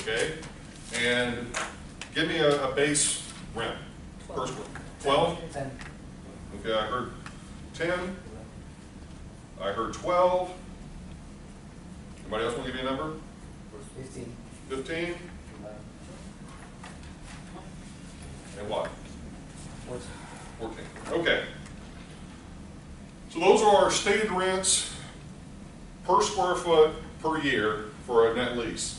okay? And give me a base rent. First one. 12? 10. Okay, I heard 10. I heard 12. Anybody else want to give me a number? 15. 15? And what? 14. Okay. So those are our stated rents per square foot per year for a net lease.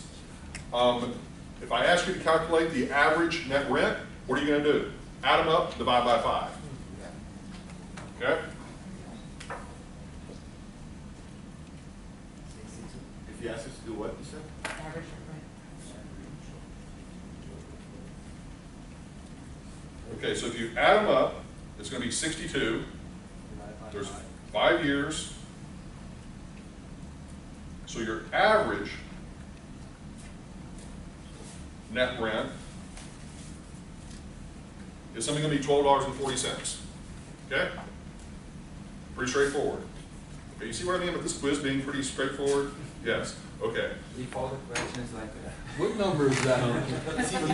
If I ask you to calculate the average net rent, what are you going to do? Add them up, divide by 5. Okay? If you ask us to do what, you said? Average Okay, so if you add them up, it's going to be 62. There's 5 years. So your average net rent is something going to be $12.40. Okay? Pretty straightforrard. Okay, you see what I mean with this quiz being pretty straightforward? Yes. Okay. If all the questions like what number is that on?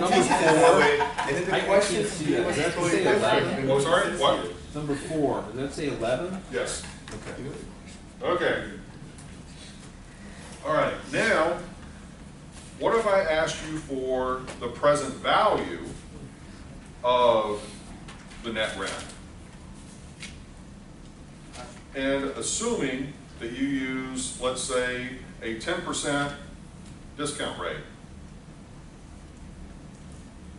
Number 4. And then the question Does that say 11? Oh, sorry? What? Number 4. Does that say 11? Yes. Okay. Okay. All right. Now, what if I asked you for the present value of the net rent? And assuming that you use, let's say, a 10% discount rate.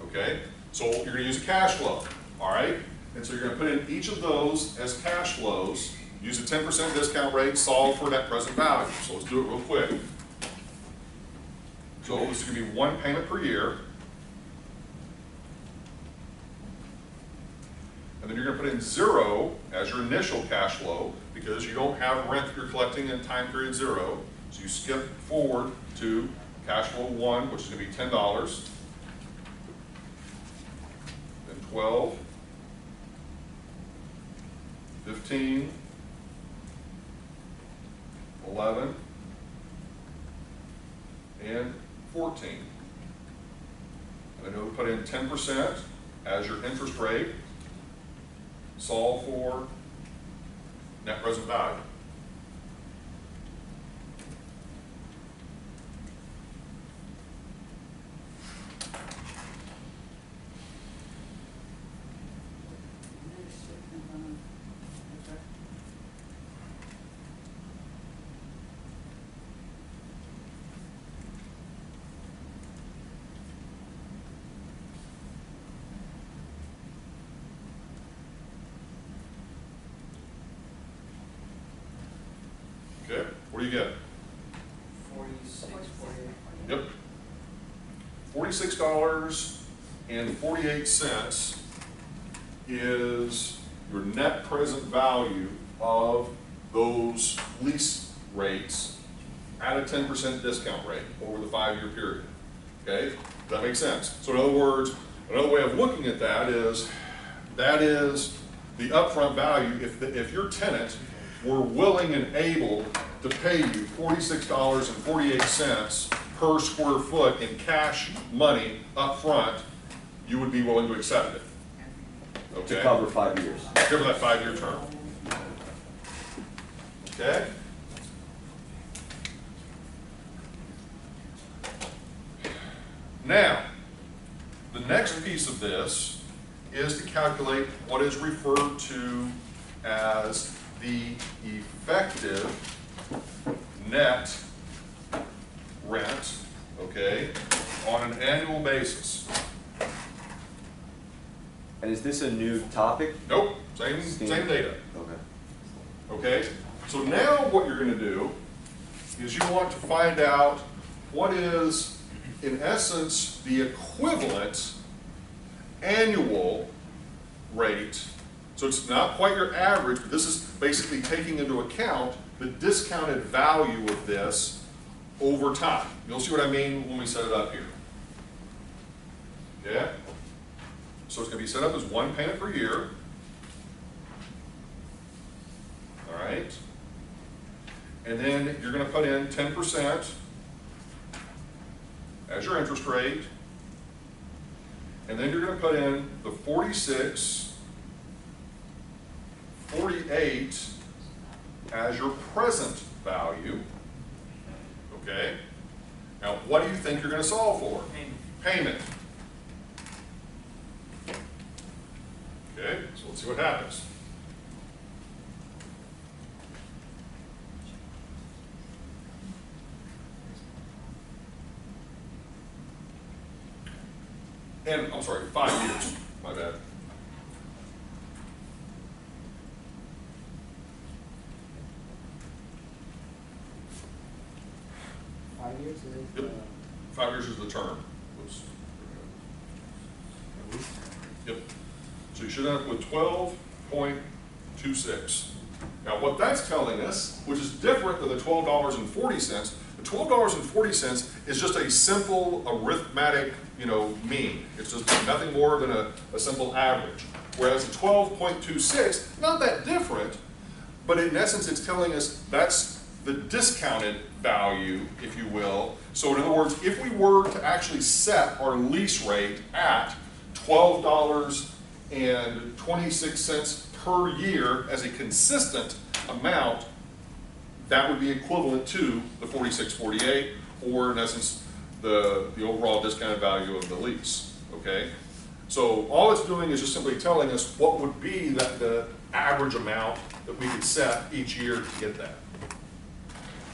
Okay? So you're going to use a cash flow. All right? And so you're going to put in each of those as cash flows, use a 10% discount rate, solve for net present value. So let's do it real quick. So this is going to be one payment per year. And then you're going to put in 0 as your initial cash flow because you don't have rent that you're collecting in time period 0. So you skip forward to cash flow 1, which is going to be $10. Then 12, 15, 11, and 14. And then you'll put in 10% as your interest rate. Solve for net present value. Okay, what do you get? 46, 48. Yep. $46.48 is your net present value of those lease rates at a 10% discount rate over the 5-year period. Okay, does that make sense? So in other words, another way of looking at that is the upfront value. If your tenant were willing and able to pay you $46.48 per square foot in cash money up front, you would be willing to accept it. Okay? To cover 5 years. Cover that 5-year term. Okay? Now, the next piece of this is to calculate what is referred to as the effective net rent, okay, on an annual basis. And is this a new topic? Nope, same data. Okay. Okay, so now what you're going to do is you want to find out what is, in essence, the equivalent annual rate. So it's not quite your average, but this is basically taking into account the discounted value of this over time. You'll see what I mean when we set it up here. Yeah? So it's going to be set up as one payment per year. All right? And then you're going to put in 10% as your interest rate. And then you're going to put in the 4648 as your present value. Okay? Now, what do you think you're going to solve for? Payment. Okay, so let's see what happens. And, I'm sorry, 5 years, my bad. Years is Yep. 5 years is the term. Oops. Yep. So you should end up with 12.26. Now what that's telling us, which is different than the $12.40, the $12.40 is just a simple arithmetic, mean. It's just nothing more than a simple average. Whereas the 12.26, not that different, but in essence it's telling us that's the discounted value, if you will. So in other words, if we were to actually set our lease rate at $12.26 per year as a consistent amount, that would be equivalent to the 4648, or in essence, the overall discounted value of the lease, okay? So all it's doing is just simply telling us what would be the average amount that we could set each year to get that.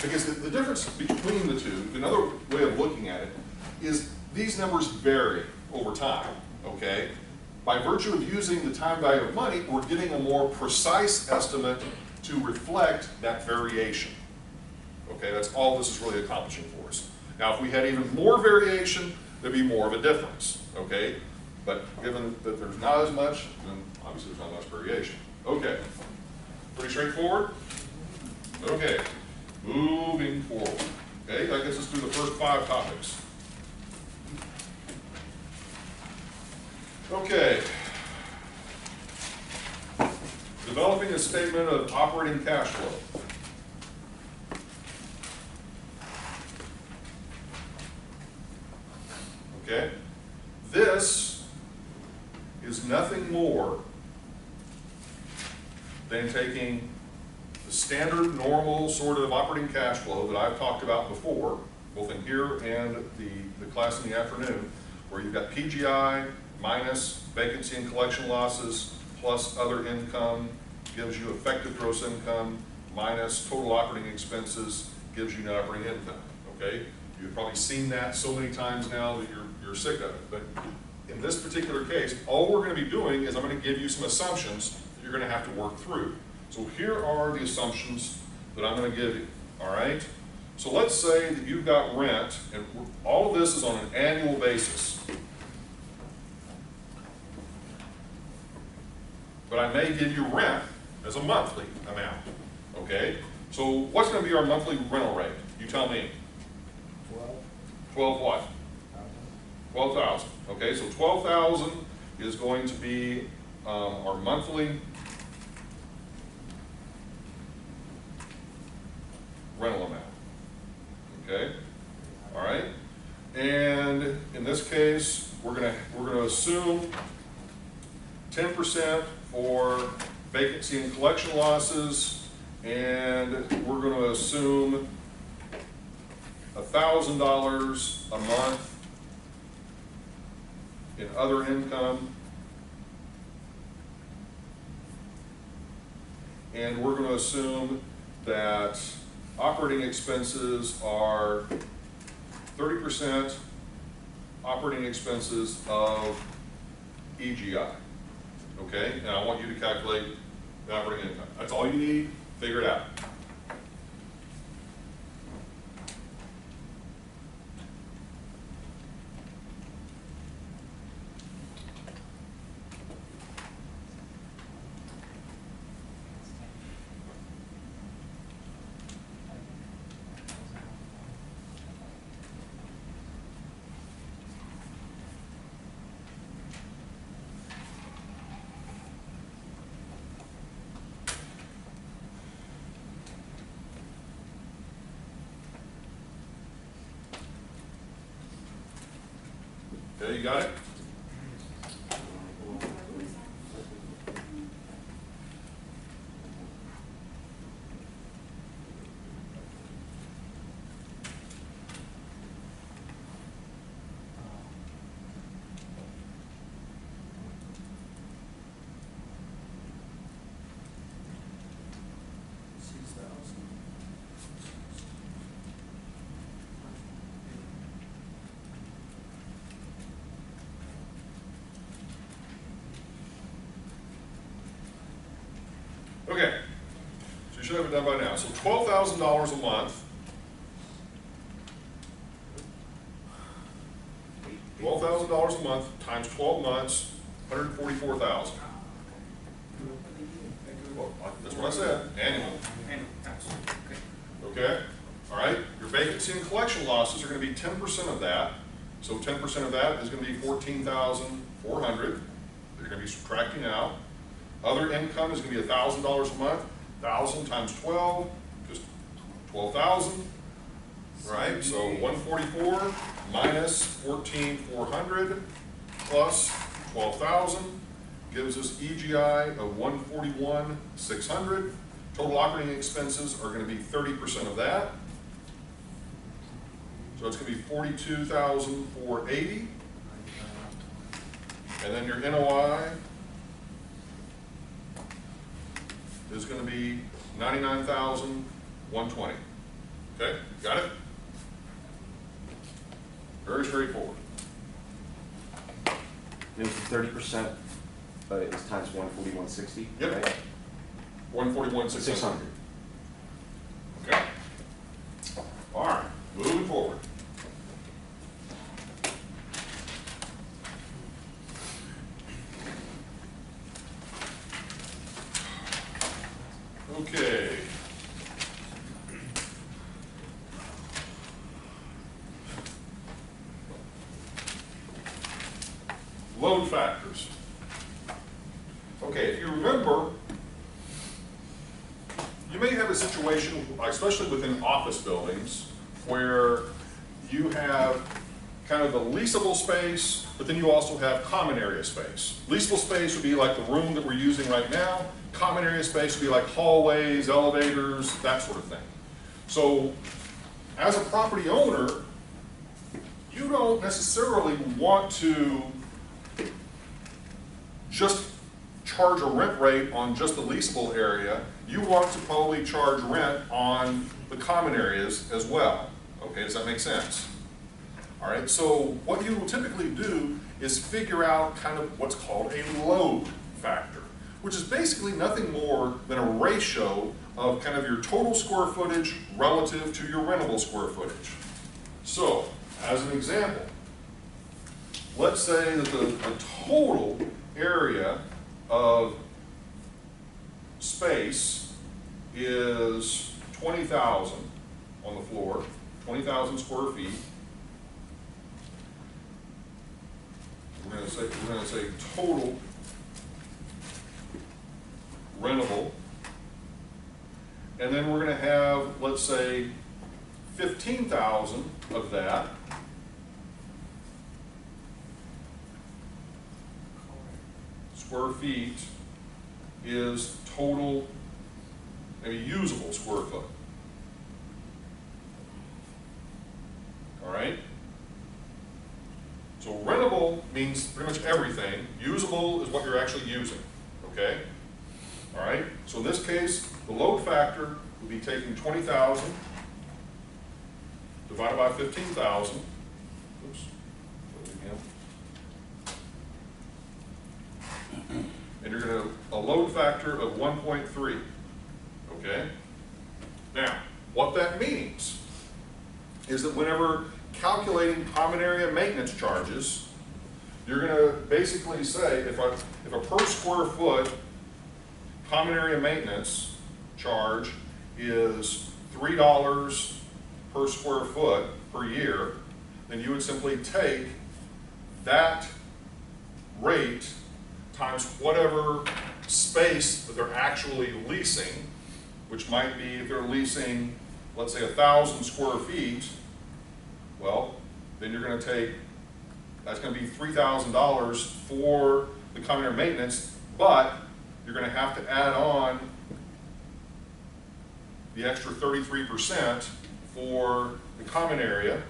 Because the difference between the two, another way of looking at it, is these numbers vary over time, okay? By virtue of using the time value of money, we're getting a more precise estimate to reflect that variation. Okay, that's all this is really accomplishing for us. Now, if we had even more variation, there'd be more of a difference, okay? But given that there's not as much, then obviously there's not much variation. Okay, pretty straightforward? Okay. Moving forward. Okay, that gets us through the first 5 topics. Okay. Developing a statement of operating cash flow. Okay. This is nothing more than taking the standard, normal sort of operating cash flow that I've talked about before, both in here and the class in the afternoon, where you've got PGI minus vacancy and collection losses plus other income gives you effective gross income minus total operating expenses gives you net operating income, okay? You've probably seen that so many times now that you're sick of it, but in this particular case, all we're going to be doing is I'm going to give you some assumptions that you're going to have to work through. So here are the assumptions that I'm going to give you, all right? So let's say that you've got rent, and all of this is on an annual basis. But I may give you rent as a monthly amount, okay? So what's going to be our monthly rental rate? You tell me. 12 what? 12,000. Okay, so 12,000 is going to be our monthly rental amount. Okay, all right. And in this case, we're gonna assume 10% for vacancy and collection losses, and we're going to assume $1,000 a month in other income, and we're going to assume that operating expenses are 30% operating expenses of EGI. Okay, and I want you to calculate the operating income. That's all you need. Figure it out. Okay, you got it? Okay, so you should have it done by now. So $12,000 a month. $12,000 a month times 12 months, $144,000. Well, that's what I said, annual. Okay, all right. Your vacancy and collection losses are going to be 10% of that. So 10% of that is going to be $14,400. They're going to be subtracting out. Other income is going to be $1,000 a month. 1,000 times 12, just 12,000. Right. So 144 minus 14,400 plus 12,000 gives us EGI of 141,600. Total operating expenses are going to be 30% of that. So it's going to be 42,480. And then your NOI is going to be 99,120. Okay, got it? Very straightforward. It was 30%, but it was times 141.60. Yep. Right? 141,600. Okay. All right, moving forward. Okay. Load factors. Okay, if you remember, you may have a situation, especially within office buildings, where you have kind of the leasable space, but then you also have common area space. Leasable space would be like the room that we're using right now. Common area space would be like hallways, elevators, that sort of thing. So as a property owner, you don't necessarily want to just charge a rent rate on just the leasable area. You want to probably charge rent on the common areas as well. Okay, does that make sense? All right, so what you will typically do is figure out kind of what's called a load factor, which is basically nothing more than a ratio of kind of your total square footage relative to your rentable square footage. So, as an example, let's say that the total area of space is 20,000 on the floor, 20,000 square feet. We're going to say total rentable, and then we're going to have, let's say, 15,000 of that square feet is total, maybe usable square foot. All right? So rentable means pretty much everything. Usable is what you're actually using. Okay? All right? So in this case, the load factor would be taking 20,000 divided by 15,000. Oops. And you're going to a load factor of 1.3. Okay? Now, what that means is that whenever calculating common area maintenance charges, you're going to basically say if a per square foot common area maintenance charge is $3 per square foot per year, then you would simply take that rate times whatever space that they're actually leasing, which might be, if they're leasing, let's say 1,000 square feet, well, then you're going to take That's gonna be $3,000 for the common area maintenance, but you're gonna have to add on the extra 33% for the common area.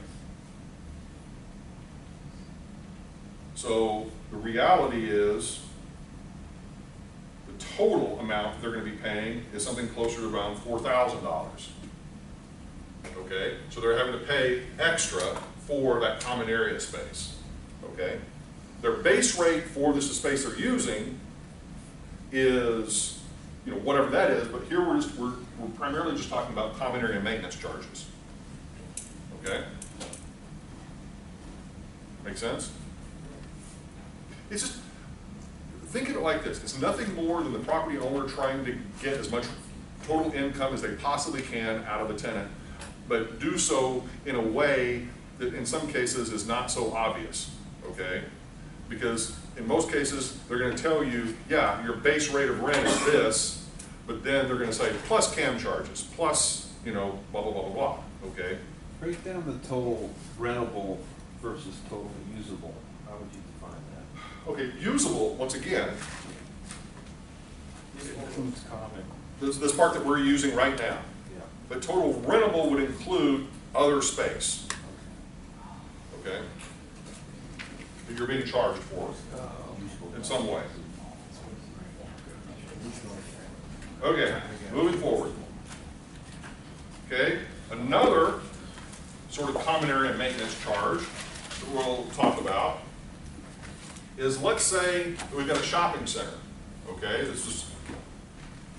So the reality is the total amount that they're going to be paying is something closer to around $4,000. Okay, so they're having to pay extra for that common area space. Okay, their base rate for this space they're using is, you know, whatever that is, but here we're primarily just talking about common area maintenance charges. Okay, make sense? It's just, think of it like this. It's nothing more than the property owner trying to get as much total income as they possibly can out of the tenant, but do so in a way that in some cases is not so obvious, okay? Because in most cases, they're gonna tell you, yeah, your base rate of rent is this, but then they're gonna say, plus CAM charges, plus, you know, blah, blah, blah, blah, blah, okay? Break down the total rentable versus total usable. How would you define that? Okay, usable, once again, Includes common. this part that we're using right now. Yeah. But total rentable would include other space, okay? That you're being charged for in some way. Okay, moving forward. Okay, another sort of common area maintenance charge that we'll talk about is, let's say we've got a shopping center, okay? This is,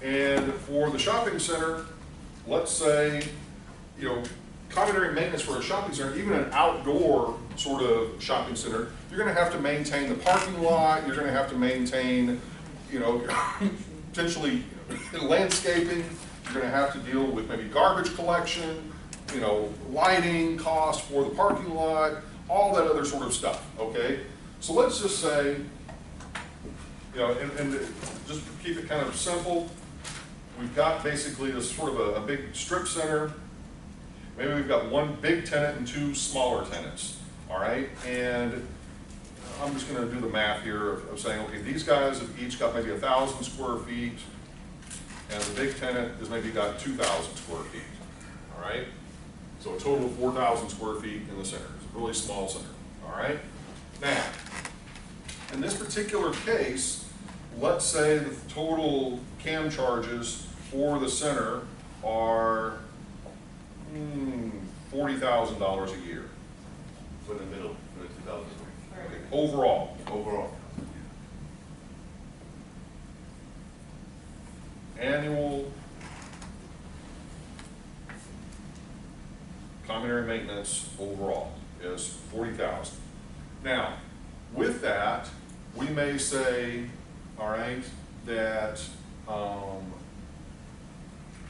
and for the shopping center, let's say, you know, common area maintenance for a shopping center, even an outdoor sort of shopping center, you're gonna have to maintain the parking lot, you're gonna have to maintain, you know, potentially landscaping, you're gonna have to deal with maybe garbage collection, you know, lighting costs for the parking lot, all that other sort of stuff, okay? So let's just say, you know, and just to keep it kind of simple, we've got basically this sort of a big strip center. Maybe we've got one big tenant and two smaller tenants, all right? And I'm just gonna do the math here of saying, okay, these guys have each got maybe 1,000 square feet, and the big tenant has maybe got 2,000 square feet, all right? So a total of 4,000 square feet in the center. It's a really small center, all right? Now, in this particular case, let's say the total CAM charges for the center are $40,000 a year. For the middle, for the 2,000. Okay, overall. Annual common area maintenance overall is 40,000. Now, with that, we may say, all right, that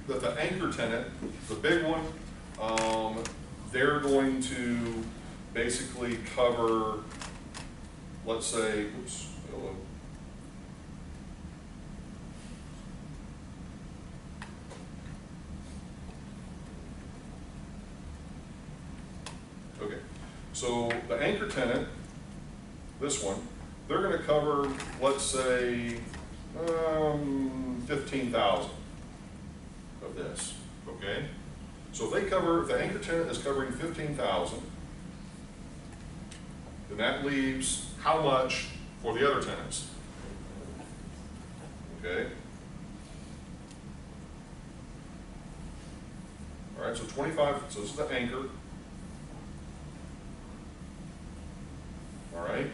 that the anchor tenant, the big one, they're going to basically cover, let's say, oops, okay, so the anchor tenant, this one, they're going to cover, let's say, 15,000 of this, okay? So if they cover, if the anchor tenant is covering 15,000, then that leaves how much for the other tenants? Okay? All right, so 25, so this is the anchor. All right,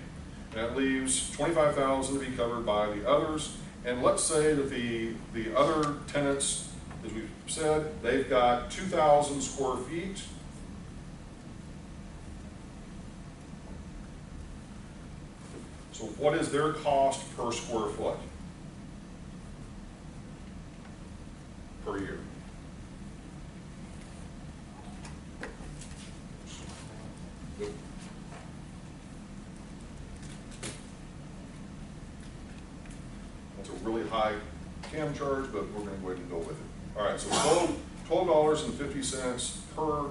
that leaves 25,000 to be covered by the others. And let's say that the other tenants, as we've said, they've got 2,000 square feet. So what is their cost per square foot per year? That's a really high CAM charge, but we're going to go ahead and go with it. All right, so $12.50 per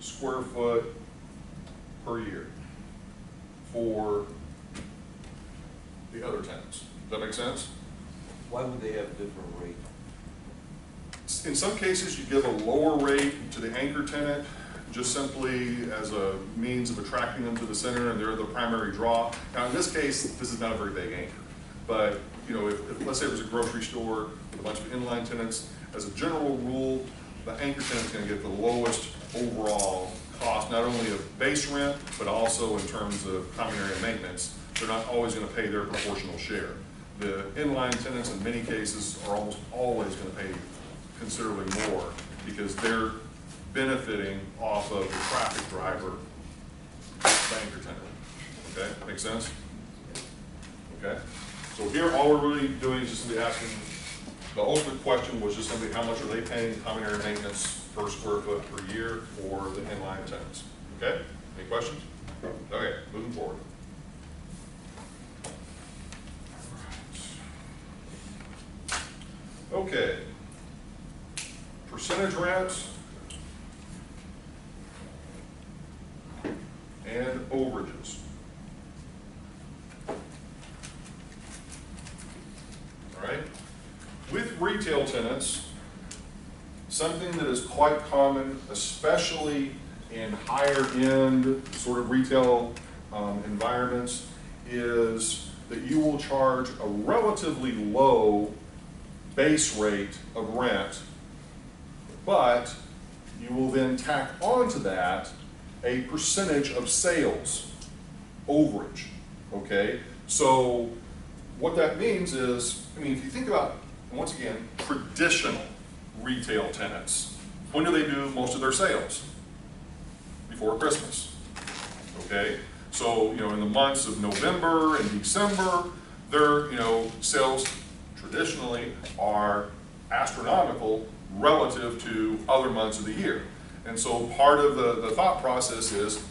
square foot per year for the other tenants. Does that make sense? Why would they have a different rate? In some cases, you give a lower rate to the anchor tenant, just simply as a means of attracting them to the center, and they're the primary draw. Now, in this case, this is not a very big anchor, but you know, if let's say it was a grocery store with a bunch of inline tenants, as a general rule, the anchor tenant's going to get the lowest overall cost, not only of base rent, but also in terms of common area maintenance. They're not always going to pay their proportional share. The inline tenants, in many cases, are almost always going to pay considerably more because they're benefiting off of the traffic driver, the anchor tenant. Okay, make sense? Okay. So here, all we're really doing is just simply asking, the ultimate question was just simply how much are they paying common area maintenance per square foot per year for the inline tenants? Okay, any questions? Okay, moving forward. Okay, percentage rent and overages. All right. With retail tenants, something that is quite common, especially in higher end sort of retail environments, is that you will charge a relatively low base rate of rent, but you will then tack onto that a percentage of sales overage, okay? So what that means is, I mean, if you think about, once again, traditional retail tenants, when do they do most of their sales? Before Christmas, okay? So, you know, in the months of November and December, their, you know, sales traditionally are astronomical relative to other months of the year. And so part of the thought process is,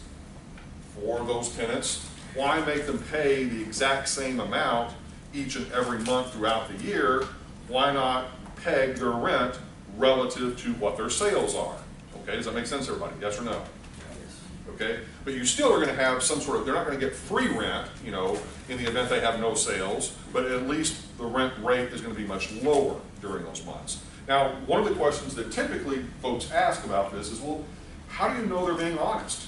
for those tenants, why make them pay the exact same amount each and every month throughout the year? Why not peg their rent relative to what their sales are? Okay, does that make sense, everybody? Yes or no? Okay, but you still are going to have some sort of, they're not going to get free rent, you know, in the event they have no sales, but at least the rent rate is going to be much lower during those months. Now, one of the questions that typically folks ask about this is, well, how do you know they're being honest?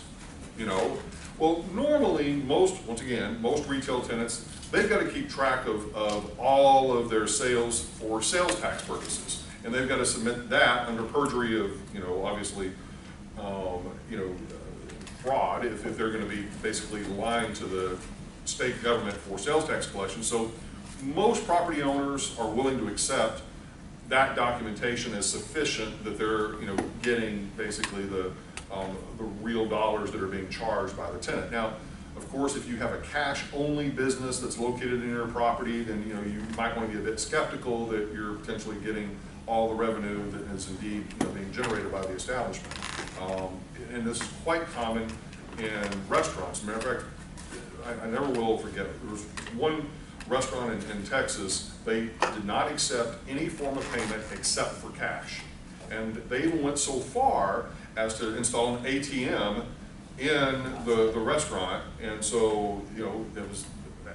You know, well, normally once again, most retail tenants, they've got to keep track of all of their sales for sales tax purposes. And they've got to submit that under perjury of, you know, obviously, you know, fraud if they're going to be basically lying to the state government for sales tax collection. So most property owners are willing to accept that documentation as sufficient that they're, you know, getting basically the real dollars that are being charged by the tenant. Now, of course, if you have a cash-only business that's located in your property, then, you know, you might want to be a bit skeptical that you're potentially getting all the revenue that is indeed, you know, being generated by the establishment. And this is quite common in restaurants. As a matter of fact, I never will forget, there was one restaurant in Texas, they did not accept any form of payment except for cash. And they even went so far as to install an ATM in the restaurant. And so, you know, it was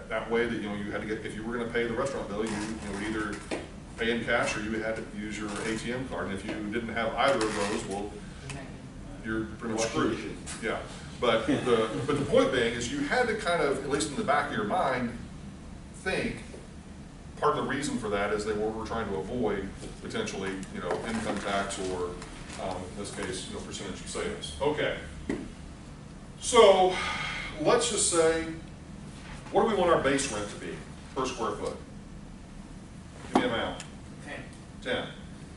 that way that, you know, you had to get, if you were going to pay the restaurant bill, you would either pay in cash or you had to use your ATM card. And if you didn't have either of those, well, you're pretty much screwed. Yeah. But the point being is you had to kind of, at least in the back of your mind, think part of the reason for that is they were trying to avoid potentially, you know, income tax or in this case, you know, percentage of sales. Okay. So let's just say, what do we want our base rent to be per square foot? Give me an amount. 10.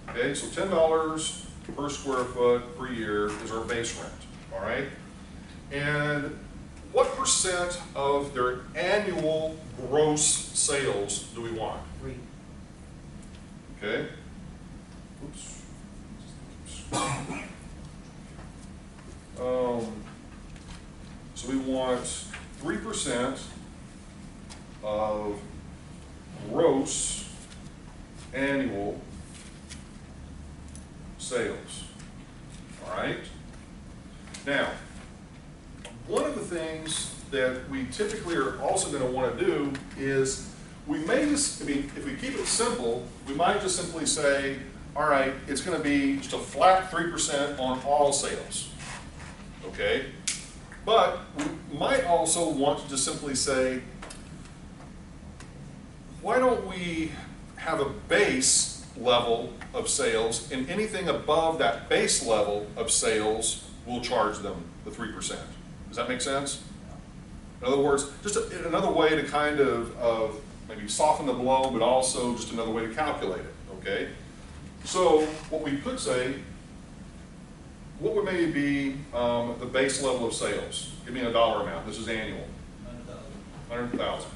Okay, so $10 per square foot per year is our base rent. All right. And what percent of their annual gross sales do we want? 3. Okay. Oops. So we want 3% of gross annual sales. All right. Now, one of the things that we typically are also going to want to do is we may just, I mean, if we keep it simple, we might just simply say, all right, it's going to be just a flat 3% on all sales, okay? But we might also want to just simply say, why don't we have a base level of sales, and anything above that base level of sales, we'll charge them the 3%. Does that make sense? In other words, just another way to kind of maybe soften the blow, but also just another way to calculate it, okay? So what we could say, what would maybe be the base level of sales? Give me a dollar amount. This is annual. 100,000.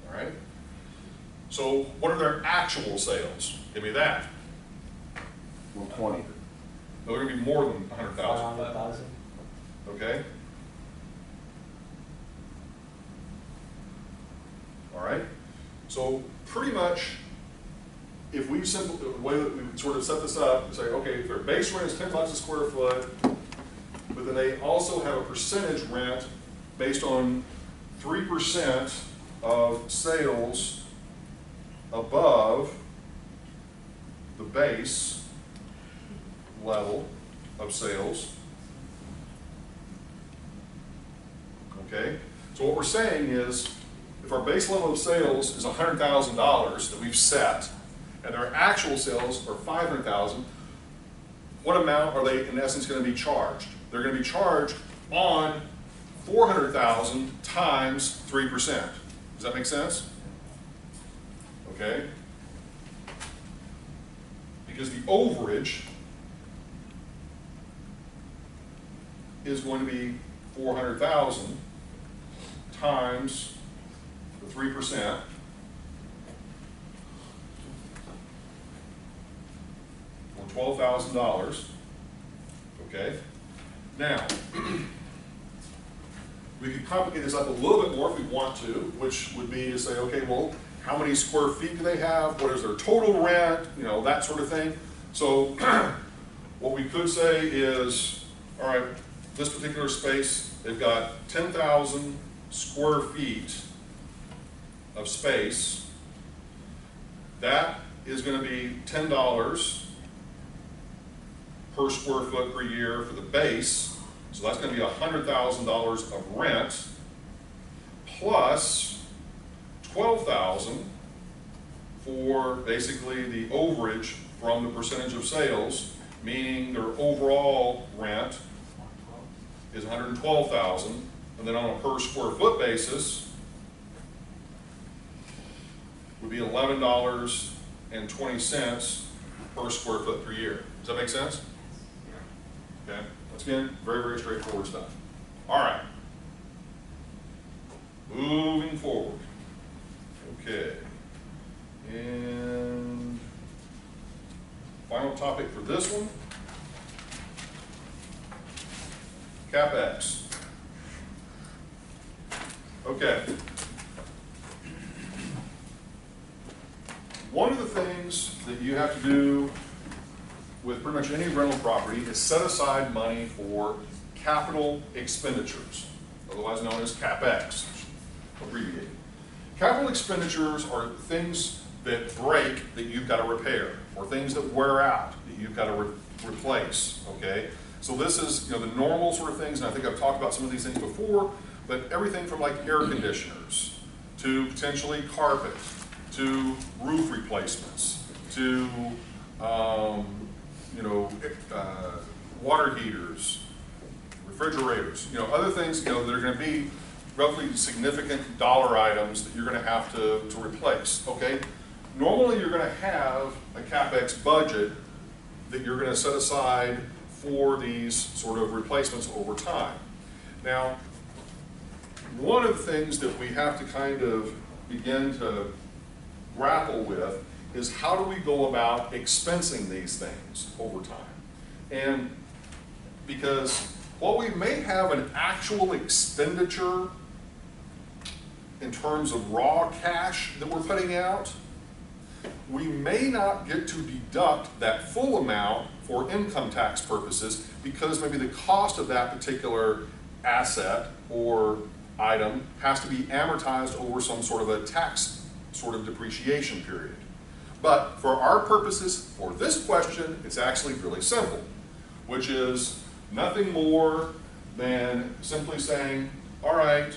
All right. So what are their actual sales? Give me that. 120. No, they're going to be more than 100,000. 500,000. Okay. All right. So pretty much, if we the way that we sort of set this up, we say, okay, if their base rent is $10 a square foot, but then they also have a percentage rent based on 3% of sales above the base level of sales. Okay? So what we're saying is, if our base level of sales is $100,000 that we've set, and their actual sales are $500,000, what amount are they in essence going to be charged? They're going to be charged on $400,000 times 3%. Does that make sense? Okay? Because the overage is going to be 400,000 times the 3%. For $12,000. Okay? Now, we could complicate this up a little bit more if we want to, which would be to say, okay, well, how many square feet do they have? What is their total rent? You know, that sort of thing. So what we could say is, all right, this particular space, they've got 10,000 square feet of space. That is going to be $10 per square foot per year for the base. So that's going to be $100,000 of rent plus $12,000 for basically the overage from the percentage of sales, meaning their overall rent is $112,000, and then on a per square foot basis would be $11.20 per square foot per year. Does that make sense? Okay. Once again, very, very straightforward stuff. All right. Moving forward. Okay. And final topic for this one, CapEx. Okay. One of the things that you have to do with pretty much any rental property is set aside money for capital expenditures, otherwise known as CapEx, abbreviated. Capital expenditures are things that break that you've got to repair, or things that wear out that you've got to replace, okay? So this is, you know, the normal sort of things, and I think I've talked about some of these things before, but everything from like air conditioners to potentially carpet to roof replacements to water heaters, refrigerators, you know, other things, you know, that are going to be roughly significant dollar items that you're going to have to replace, okay? Normally you're going to have a CapEx budget that you're going to set aside for these sort of replacements over time. Now, one of the things that we have to kind of begin to grapple with is how do we go about expensing these things over time? And because while we may have an actual expenditure in terms of raw cash that we're putting out, we may not get to deduct that full amount for income tax purposes because maybe the cost of that particular asset or item has to be amortized over some sort of a tax sort of depreciation period. But for our purposes, for this question, it's actually really simple, which is nothing more than simply saying, all right,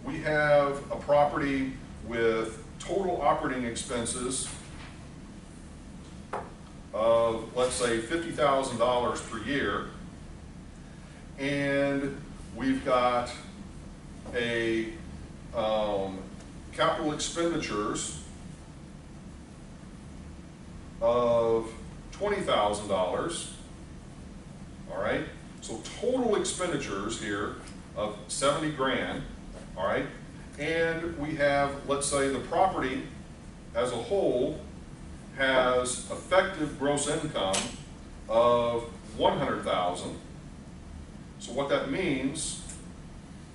we have a property with total operating expenses of, let's say, $50,000 per year, and we've got a capital expenditures of $20,000, all right? So total expenditures here of 70 grand, all right? And we have, let's say, the property as a whole has effective gross income of 100,000. So what that means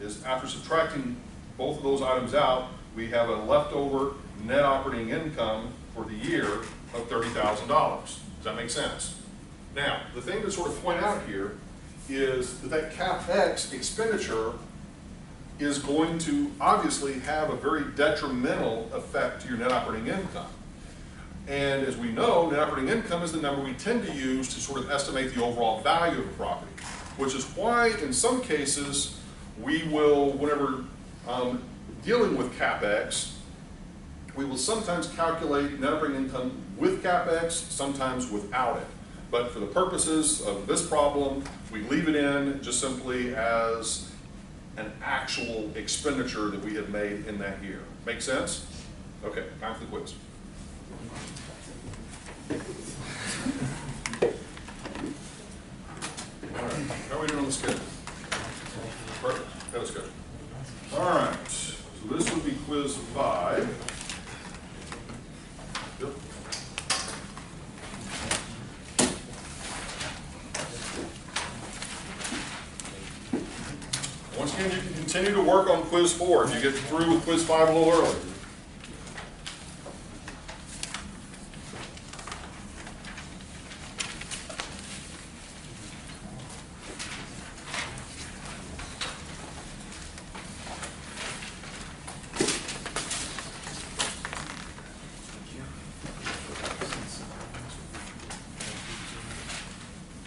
is after subtracting both of those items out, we have a leftover net operating income for the year of $30,000. Does that make sense? Now, the thing to sort of point out here is that CapEx expenditure is going to obviously have a very detrimental effect to your net operating income. And as we know, net operating income is the number we tend to use to sort of estimate the overall value of a property, which is why in some cases we will, whenever dealing with CapEx, we will sometimes calculate net operating income with CapEx, sometimes without it. But for the purposes of this problem, we leave it in just simply as an actual expenditure that we have made in that year. Make sense? Okay, time for the quiz. All right, how are we doing on the schedule? Perfect, that was good. All right, so this would be quiz 5. Yep. Once again, you can continue to work on quiz 4 if you get through with quiz 5 a little early.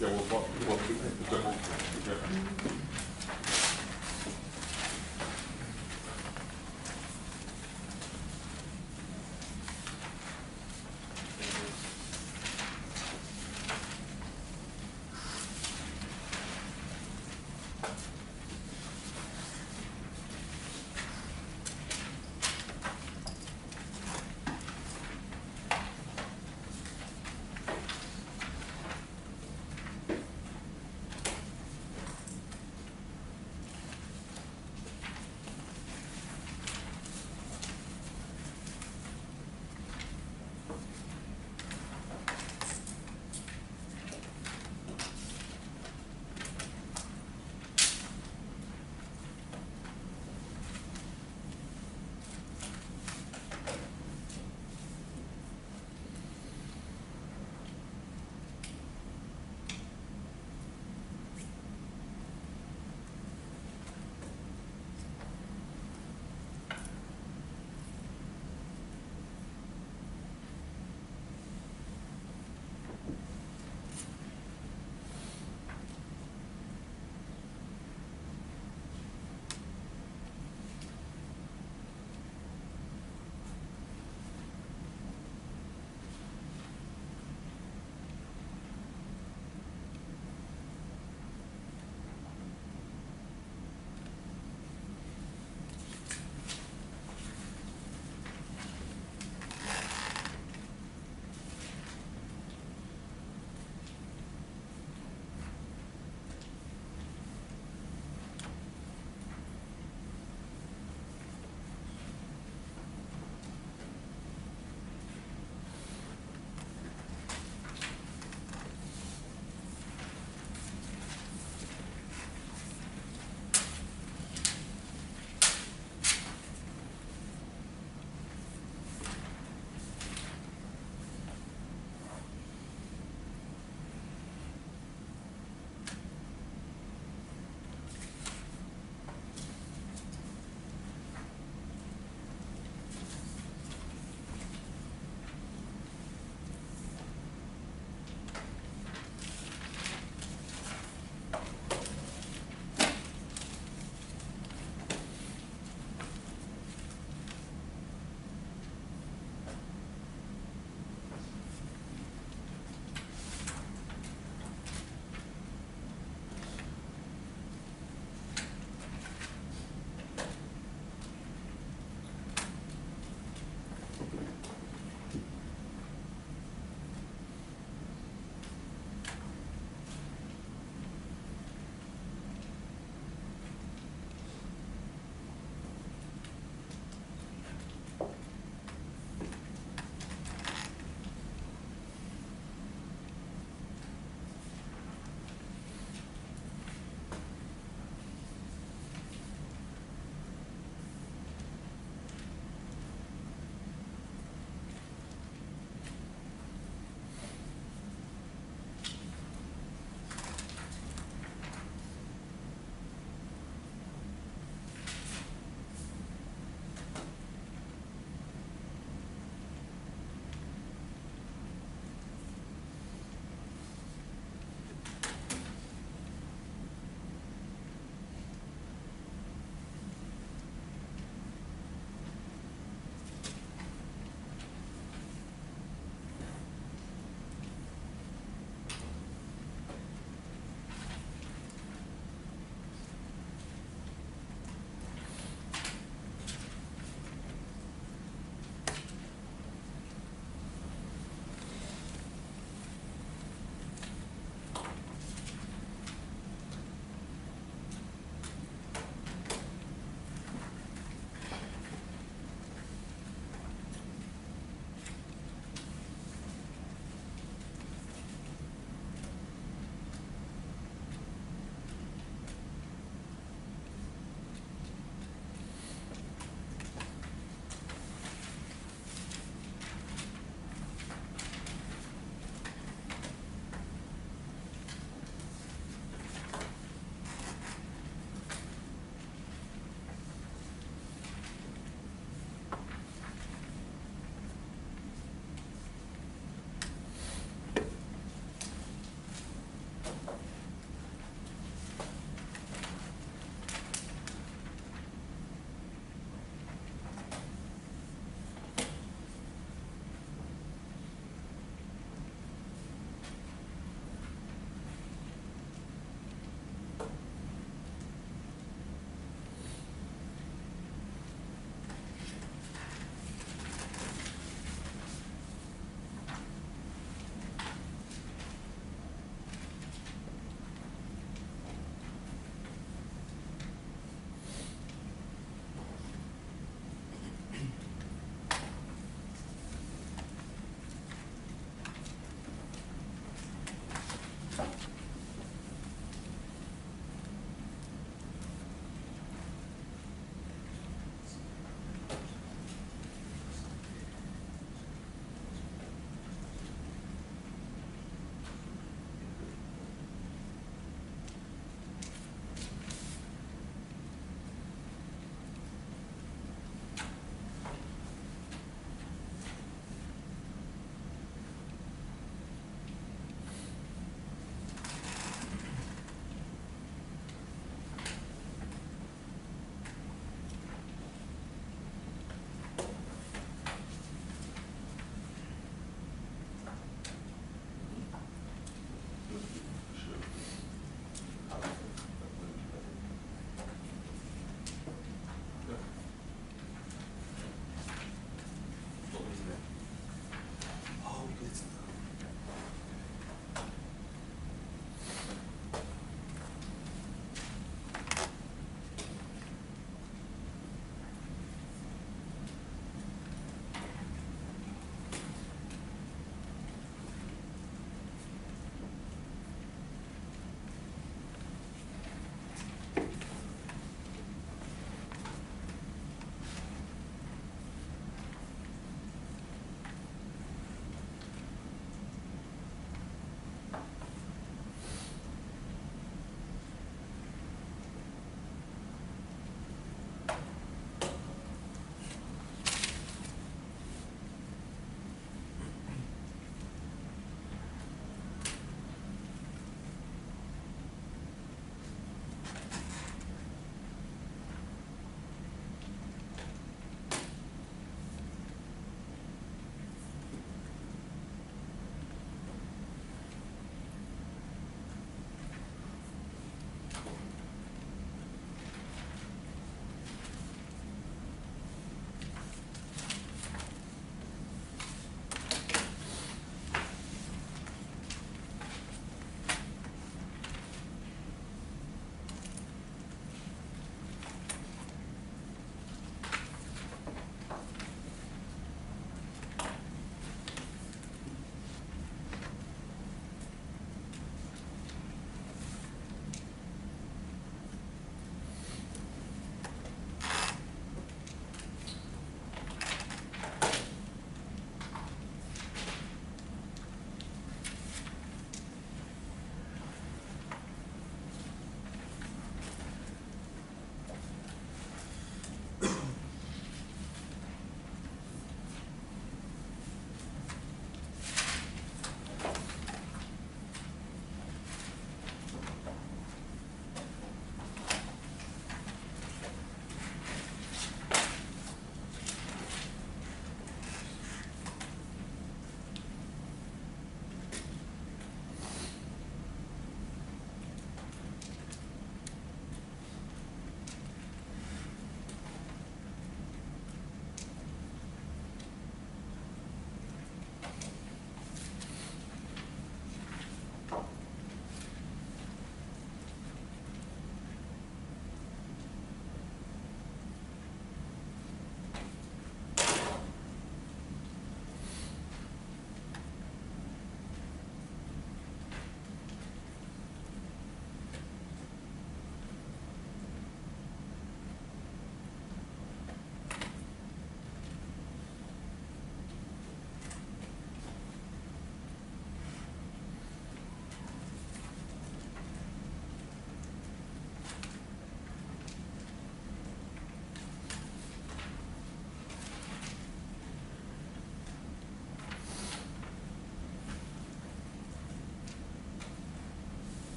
Yeah, we'll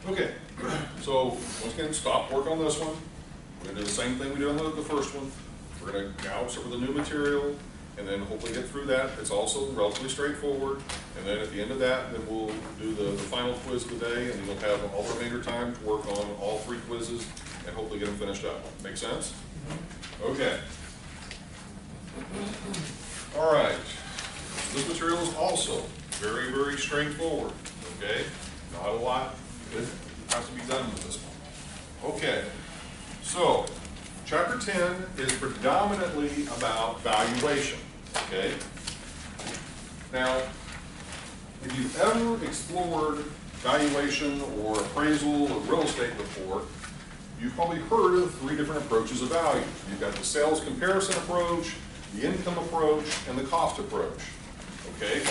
Okay, so once again, stop work on this one. We're gonna do the same thing we did on the first one. We're gonna now start with the new material, and then hopefully get through that. It's also relatively straightforward. And then at the end of that, then we'll do the final quiz of the day, and you'll have all the remainder time to work on all 3 quizzes and hopefully get them finished up. Make sense? Okay. All right. This material is also very, very straightforward. Okay? Not a lot that has to be done with this one. Okay. So, Chapter 10 is predominantly about valuation. Okay? Now, if you've ever explored valuation or appraisal or real estate before, you've probably heard of 3 different approaches of value. You've got the sales comparison approach, the income approach, and the cost approach. Okay?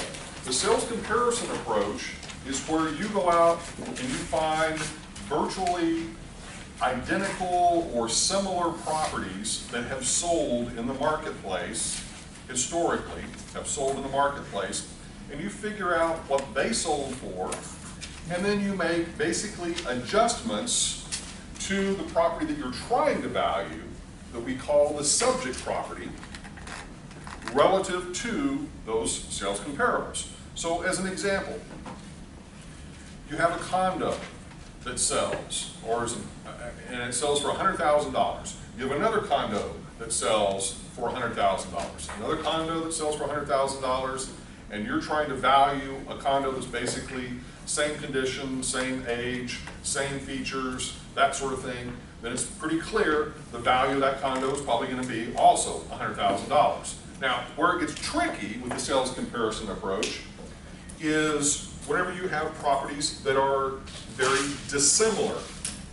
The sales comparison approach is where you go out and you find virtually identical or similar properties that have sold in the marketplace, historically, have sold in the marketplace, and you figure out what they sold for, and then you make basically adjustments to the property that you're trying to value, that we call the subject property, relative to those sales comparables. So as an example, you have a condo that sells, and it sells for $100,000. You have another condo that sells for $100,000. Another condo that sells for $100,000, and you're trying to value a condo that's basically same condition, same age, same features, that sort of thing. Then it's pretty clear the value of that condo is probably going to be also $100,000. Now, where it gets tricky with the sales comparison approach is whenever you have properties that are very dissimilar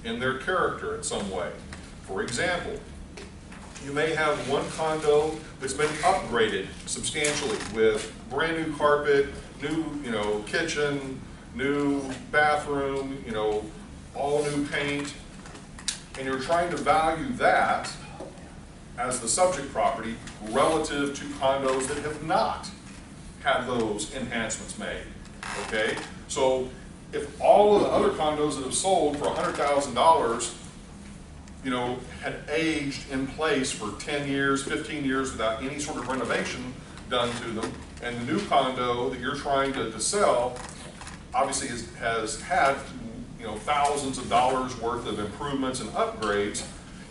in their character in some way. For example, you may have one condo that's been upgraded substantially with brand new carpet, new kitchen, new bathroom, all new paint, and you're trying to value that as the subject property relative to condos that have not had those enhancements made. Okay? So if all of the other condos that have sold for $100,000, had aged in place for 10 years, 15 years without any sort of renovation done to them, and the new condo that you're trying to sell obviously has had thousands of dollars worth of improvements and upgrades,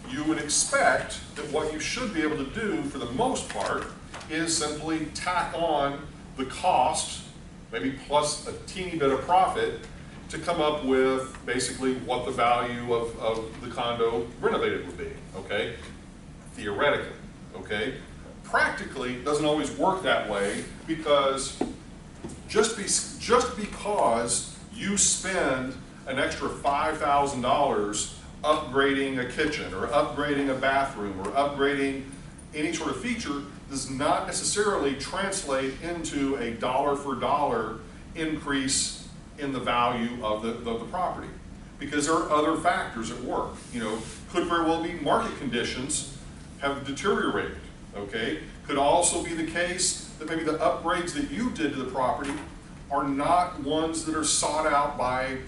you would expect that what you should be able to do for the most part is simply tack on the cost, maybe plus a teeny bit of profit, to come up with basically what the value of the condo renovated would be, okay? Theoretically, okay? Practically, it doesn't always work that way because just because you spend an extra $5,000 upgrading a kitchen or upgrading a bathroom or upgrading any sort of feature does not necessarily translate into a dollar for dollar increase in the value of the property, because there are other factors at work. Could very well be market conditions have deteriorated, okay? Could also be the case that maybe the upgrades that you did to the property are not ones that are sought out by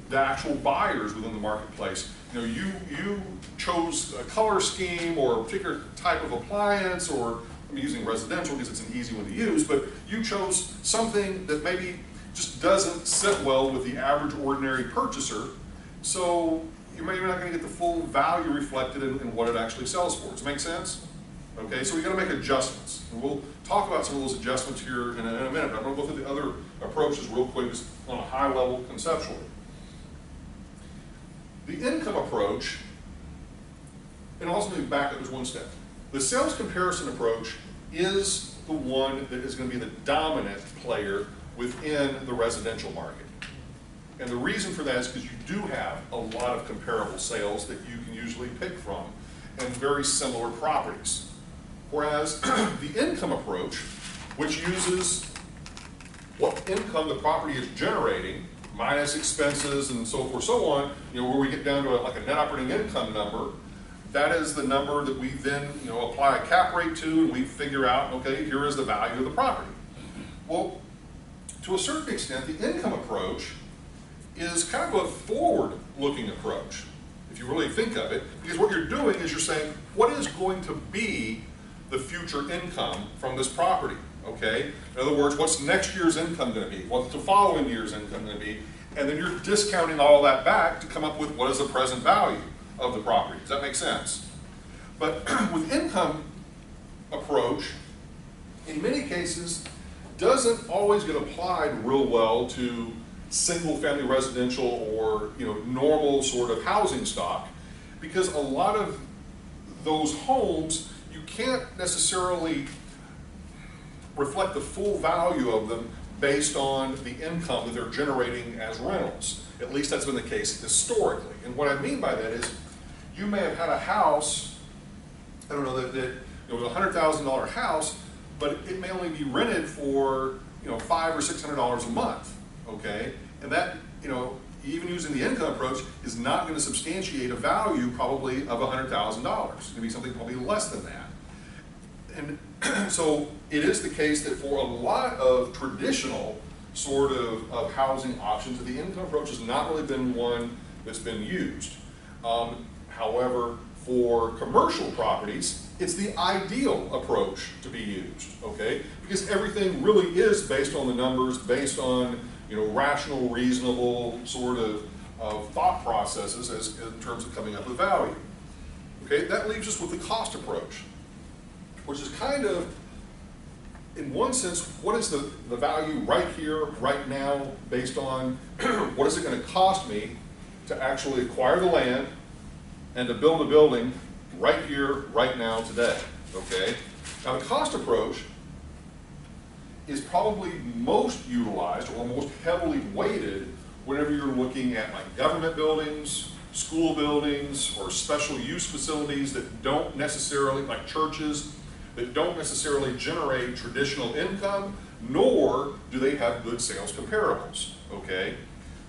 the actual buyers within the marketplace. You chose a color scheme or a particular type of appliance, or I'm using residential because it's an easy one to use, but you chose something that maybe just doesn't sit well with the average ordinary purchaser, so you're maybe not going to get the full value reflected in what it actually sells for. Does it make sense? Okay, so we got to make adjustments. And we'll talk about some of those adjustments here in a minute, but I'm going to go through the other approaches real quick, just on a high level conceptually. The income approach, and also let me back up just one step. The sales comparison approach is the one that is going to be the dominant player within the residential market. And the reason for that is because you do have a lot of comparable sales that you can usually pick from and very similar properties. Whereas the income approach, which uses what income the property is generating minus expenses and so forth, so on, where we get down to like a net operating income number, that is the number that we then apply a cap rate to, and we figure out, okay, here is the value of the property. Well, to a certain extent, the income approach is kind of a forward-looking approach, if you really think of it, because what you're doing is you're saying, what is going to be the future income from this property, okay? In other words, what's next year's income going to be? What's the following year's income going to be? And then you're discounting all that back to come up with what is the present value of the property. Does that make sense? But with income approach, in many cases, doesn't always get applied real well to single-family residential or normal sort of housing stock, because a lot of those homes, you can't necessarily reflect the full value of them based on the income that they're generating as rentals. At least that's been the case historically. And what I mean by that is, you may have had a house, I don't know, that it was a $100,000 house, but it may only be rented for $500 or $600 a month, okay? And that, even using the income approach, is not going to substantiate a value probably of $100,000. It's going to be something probably less than that. And so it is the case that for a lot of traditional sort of housing options, the income approach has not really been one that's been used. However, for commercial properties, it's the ideal approach to be used, okay? Because everything really is based on the numbers, based on rational, reasonable sort of thought processes in terms of coming up with value. Okay, that leaves us with the cost approach, which is kind of, in one sense, what is the value right here, right now, based on what is it going to cost me to actually acquire the land and to build a building right here, right now, today, okay? Now the cost approach is probably most utilized or most heavily weighted whenever you're looking at like government buildings, school buildings, or special use facilities that don't necessarily, like churches, that don't necessarily generate traditional income, nor do they have good sales comparables, okay?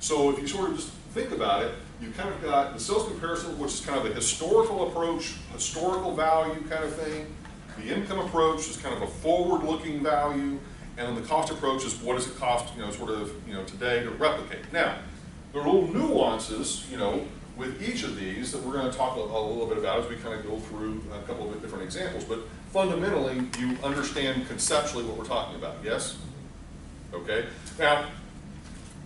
So if you sort of just think about it, you've kind of got the sales comparison, which is kind of a historical approach, historical value kind of thing. The income approach is kind of a forward-looking value, and then the cost approach is what does it cost, today to replicate. Now, there are little nuances, with each of these that we're going to talk a little bit about as we kind of go through a couple of different examples, but fundamentally, you understand conceptually what we're talking about, yes? Okay. Now,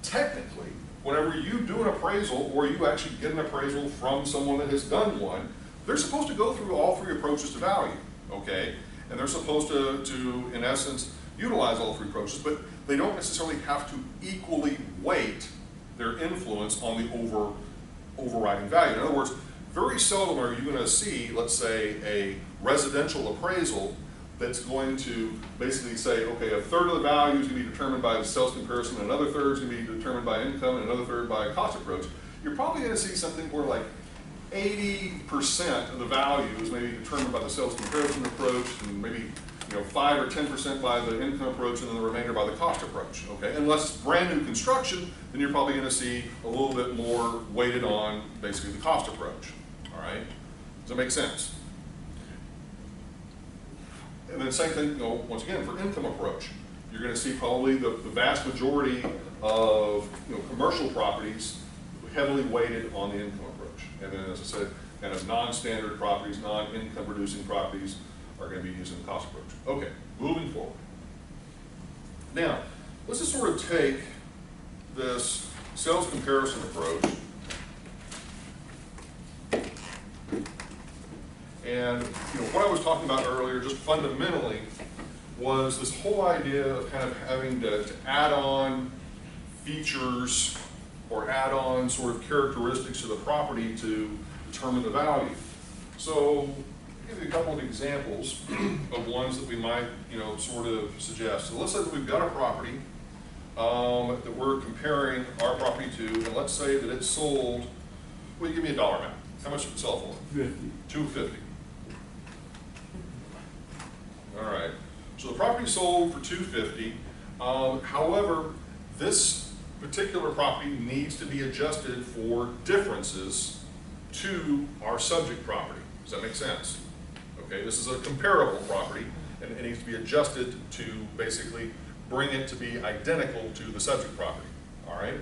technically, whenever you do an appraisal or you actually get an appraisal from someone that has done one, they're supposed to go through all three approaches to value, okay? And they're supposed to in essence, utilize all three approaches, but they don't necessarily have to equally weight their influence on the overriding value. In other words, very seldom are you going to see, let's say, a residential appraisal that's going to basically say, okay, a third of the value is going to be determined by the sales comparison, another third is going to be determined by income, and another third by a cost approach. You're probably going to see something where like 80% of the value is maybe determined by the sales comparison approach, and maybe 5 or 10% by the income approach, and then the remainder by the cost approach. Okay, unless it's brand new construction, then you're probably going to see a little bit more weighted on basically the cost approach. All right, does that make sense? And then same thing, once again, for income approach, you're going to see probably the vast majority of commercial properties heavily weighted on the income approach. And then, as I said, kind of non-standard properties, non-income producing properties are going to be using the cost approach. Okay, moving forward. Now, let's just sort of take this sales comparison approach and what I was talking about earlier, just fundamentally, was this whole idea of kind of having to add on features or add on sort of characteristics to the property to determine the value. So I'll give you a couple of examples of ones that we might sort of suggest. So let's say that we've got a property that we're comparing our property to, and let's say that it's sold, well, you give me a dollar amount. How much did it sell for? $250. All right. So the property sold for $250. However, this particular property needs to be adjusted for differences to our subject property. Does that make sense? Okay, this is a comparable property, and it needs to be adjusted to basically bring it to be identical to the subject property. All right?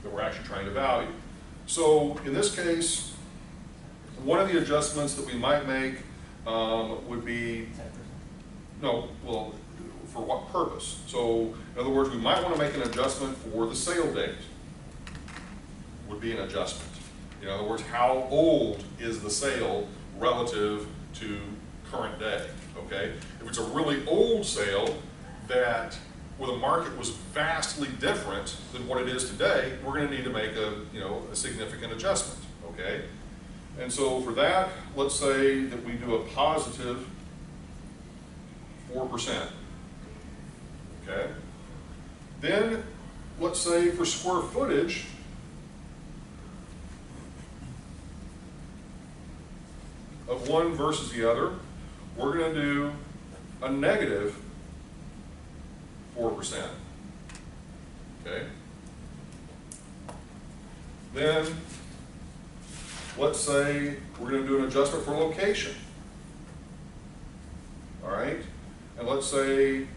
that we're actually trying to value. So in this case, one of the adjustments that we might make would be, no, well, for what purpose? So in other words, we might want to make an adjustment for the sale date, would be an adjustment. In other words, how old is the sale relative to current day, okay? If it's a really old sale that where the market was vastly different than what it is today, we're going to need to make a significant adjustment, okay? And so for that, let's say that we do a positive 4%, okay? Then let's say for square footage, of one versus the other, we're going to do a negative 4%. Okay? Then, let's say we're going to do an adjustment for location. All right? And let's say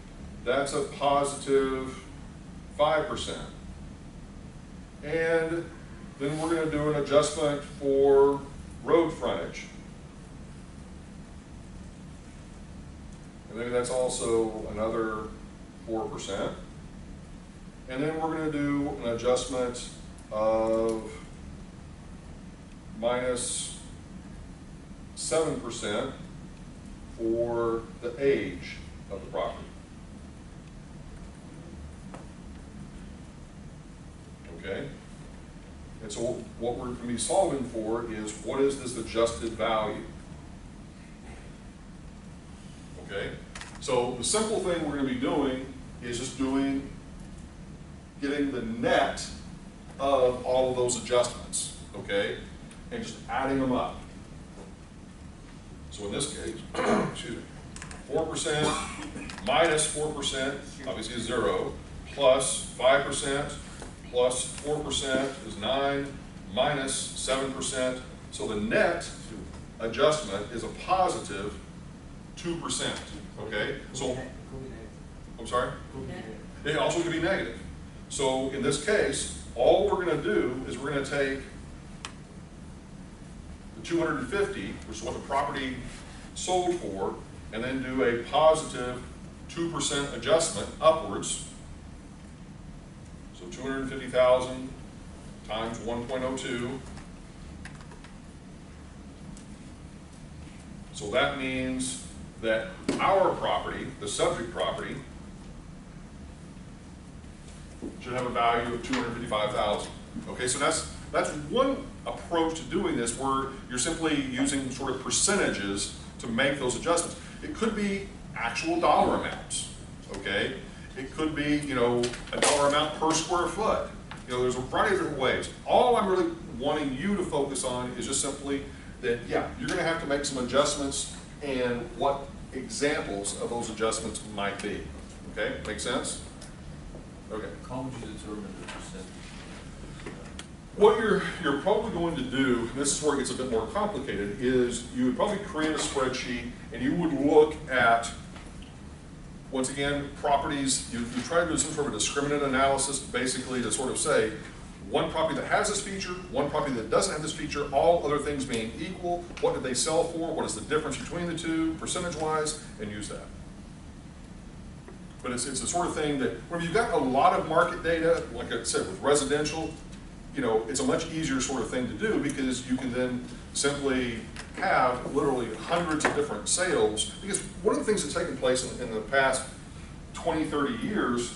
that's a positive 5%. And then we're going to do an adjustment for road frontage. And maybe that's also another 4%. And then we're going to do an adjustment of minus 7% for the age of the property. Okay? And so what we're going to be solving for is what is this adjusted value? Okay? So the simple thing we're going to be doing is just getting the net of all of those adjustments, okay? And just adding them up. So in this case, excuse me, 4% minus 4% obviously is 0, plus 5% plus 4% is 9, minus 7%. So the net adjustment is a positive 2%, okay? So, I'm sorry? It also could be negative. So in this case, all we're going to do is we're going to take the 250, which is what the property sold for, and then do a positive 2% adjustment upwards. So 250,000 times 1.02. So that means that our property, the subject property, should have a value of 255,000. Okay, so that's one approach to doing this, where you're simply using sort of percentages to make those adjustments. It could be actual dollar amounts. Okay, it could be a dollar amount per square foot. There's a variety of different ways. All I'm really wanting you to focus on is just simply that you're going to have to make some adjustments and what examples of those adjustments might be. Okay, make sense? Okay. How would you determine the percentage? What you're probably going to do, and this is where it gets a bit more complicated, is you would probably create a spreadsheet and you would look at, once again, properties. You try to do some sort of a discriminant analysis, basically to sort of say, one property that has this feature, one property that doesn't have this feature, all other things being equal, what did they sell for, what is the difference between the two, percentage-wise, and use that. But it's the sort of thing that, when you've got a lot of market data, like I said, with residential, it's a much easier sort of thing to do, because you can then simply have literally hundreds of different sales. Because one of the things that's taken place in the past 20, 30 years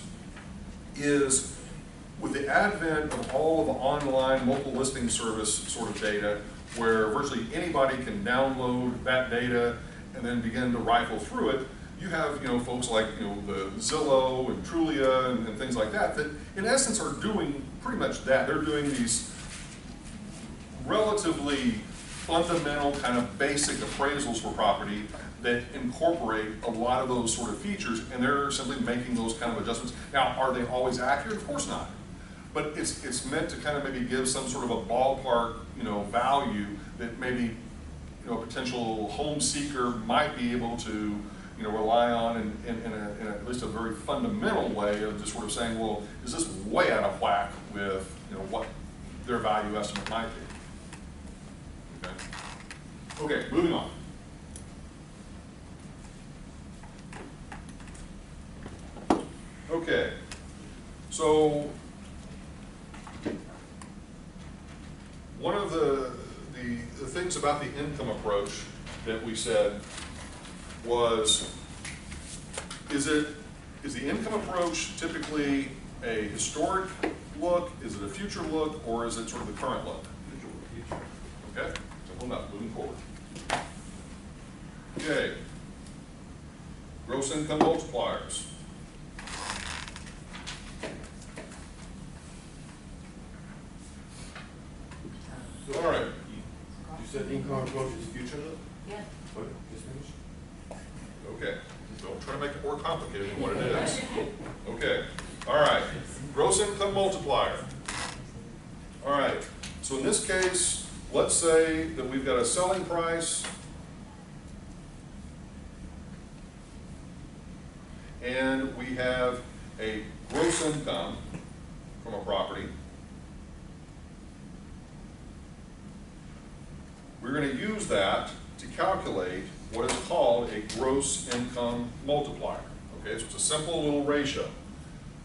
is, with the advent of all of the online multiple listing service sort of data, where virtually anybody can download that data and then begin to rifle through it, you have folks like the Zillow and Trulia and things like that in essence are doing pretty much that. They're doing these relatively fundamental kind of basic appraisals for property that incorporate a lot of those sort of features, and they're simply making those kind of adjustments. Now, are they always accurate? Of course not. But it's meant to kind of maybe give some sort of a ballpark value that maybe a potential home seeker might be able to rely on and at least a very fundamental way of just sort of saying, well, is this way out of whack with, you know, what their value estimate might be? Okay. Okay, moving on. Okay, so one of the things about the income approach that we said was, is the income approach typically a historic look, is it a future look, or is it sort of the current look? Future. Okay, simple enough, moving forward. Okay, gross income multipliers. So, All right. You said income approach is future look? Yeah. What, just finish? Okay, don't try to make it more complicated than what it is. Okay, all right, gross income multiplier. All right, so in this case, let's say that we've got a selling price and we have a gross income from a property. We're going to use that to calculate what is called a gross income multiplier. Okay, so it's a simple little ratio.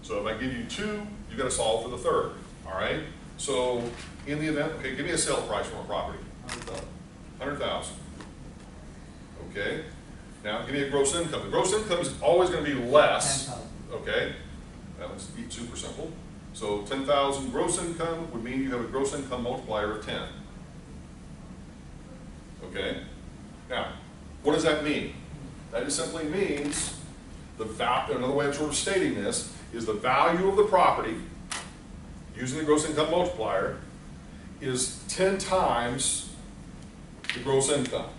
So if I give you 2, you've got to solve for the third. All right. So in the event, okay, give me a sale price from a property. 100,000. Okay. Now give me a gross income. The gross income is always going to be less. 10,000. Okay. That was super simple. So 10,000 gross income would mean you have a gross income multiplier of 10. Okay. Now, what does that mean? That just simply means the value. Another way of sort of stating this is the value of the property using the gross income multiplier is 10 times the gross income.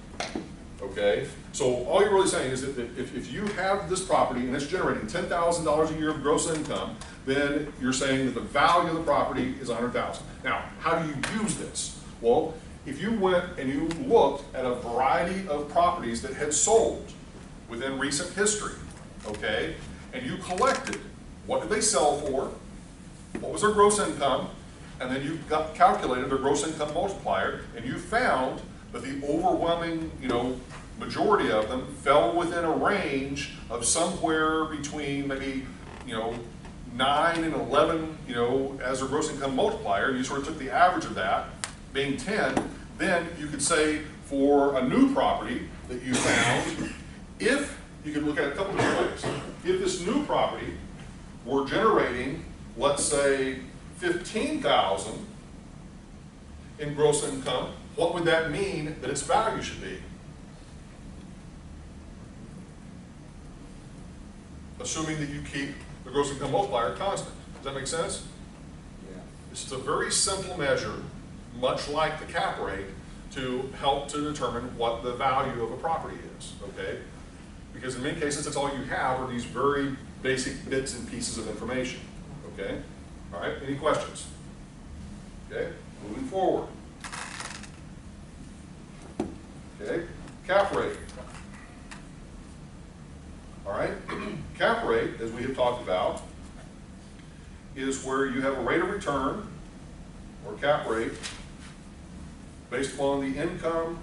Okay. So all you're really saying is that if you have this property and it's generating $10,000 a year of gross income, then you're saying that the value of the property is $100,000. Now, how do you use this? Well, if you went and you looked at a variety of properties that had sold within recent history, okay, and you collected what did they sell for, what was their gross income, and then you calculated their gross income multiplier, and you found that the overwhelming, majority of them fell within a range of somewhere between maybe, 9 and 11, as their gross income multiplier, and you sort of took the average of that, being 10, then you could say for a new property that you found, if you could look at it a couple different ways. If this new property were generating, let's say, 15,000 in gross income, what would that mean that its value should be? Assuming that you keep the gross income multiplier constant. Does that make sense? Yeah. This is a very simple measure, much like the cap rate, to help to determine what the value of a property is, okay? Because in many cases, that's all you have are these very basic bits and pieces of information, okay? All right, any questions? Okay, moving forward. Okay, cap rate. All right, cap rate, as we have talked about, is where you have a rate of return, or cap rate, based upon the income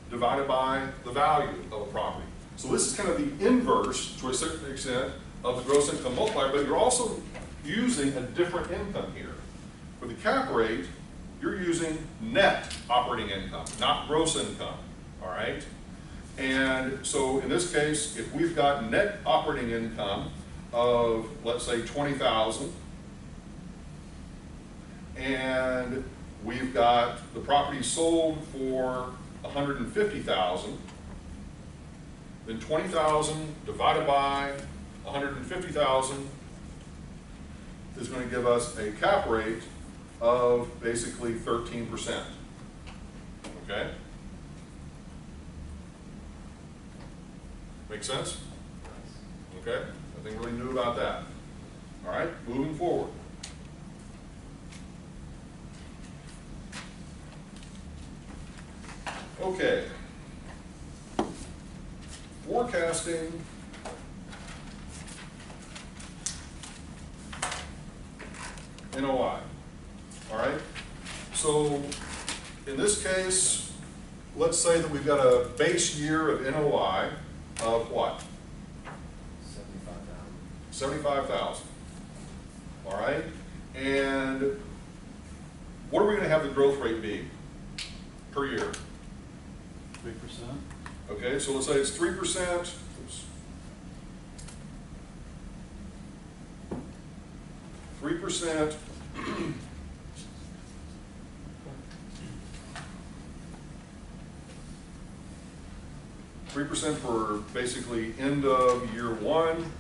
divided by the value of a property. So this is kind of the inverse, to a certain extent, of the gross income multiplier, but you're also using a different income here. For the cap rate, you're using net operating income, not gross income, all right? And so in this case, if we've got net operating income of, let's say, 20,000, and we've got the property sold for 150,000, then 20,000 divided by 150,000 is going to give us a cap rate of basically 13%. Okay? Make sense? Okay? Nothing really new about that. All right, moving forward. Okay. Forecasting NOI. All right? So in this case, let's say that we've got a base year of NOI of what? 75,000. All right? And what are we going to have the growth rate be per year? 3%? Okay, so let's say it's 3%. Oops. 3%. 3% for basically end of year one.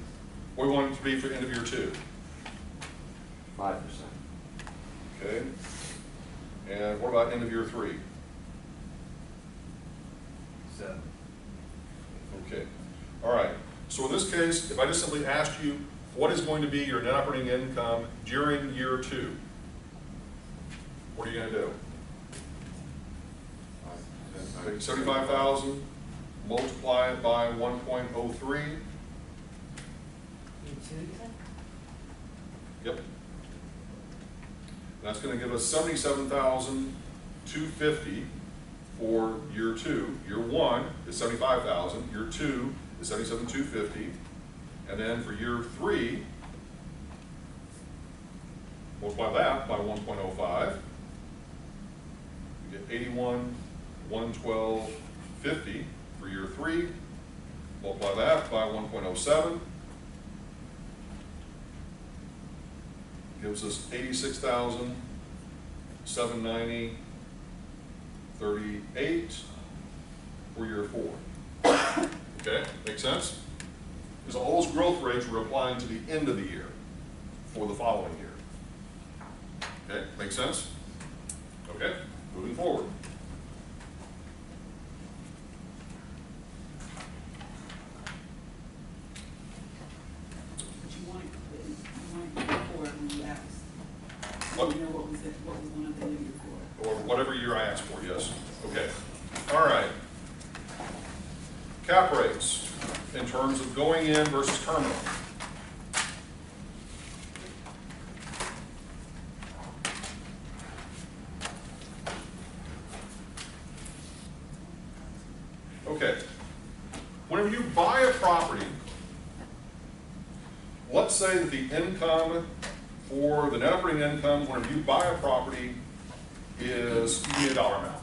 What do we want it to be for end of year two? 5%. Okay. And what about end of year three? 7. Okay. All right. So in this case, if I just simply asked you, what is going to be your net operating income during year two? What are you going to do? Take 75,000, multiply it by 1.03. Yep. That's going to give us 77,250 for year two. Year one is 75,000. Year two is 77,250. And then for year three, multiply that by 1.05. You get 81,112.50 for year three. Multiply that by 1.07. Gives us 86,790.38 for year four. Okay, make sense? Because all those growth rates we're applying to the end of the year for the following year. Okay, make sense? Okay, moving forward. But you wanted before when you asked. What? You know what was it? What was one of the year before? Or whatever year I asked for, yes. Okay, all right. Cap rates in terms of going in versus terminal. Okay, whenever you buy a property, let's say that the income for the net operating income, whenever you buy a property, is, give me a dollar amount.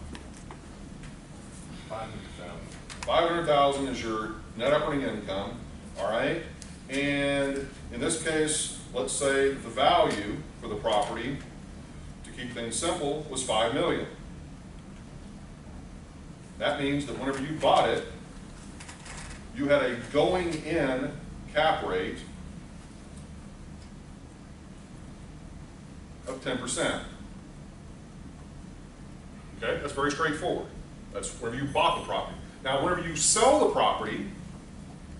500,000. 500,000 is your net operating income, all right? And in this case, let's say the value for the property, to keep things simple, was 5 million. That means that whenever you bought it, you had a going in cap rate of 10%. Okay, that's very straightforward. That's whenever you bought the property. Now, whenever you sell the property,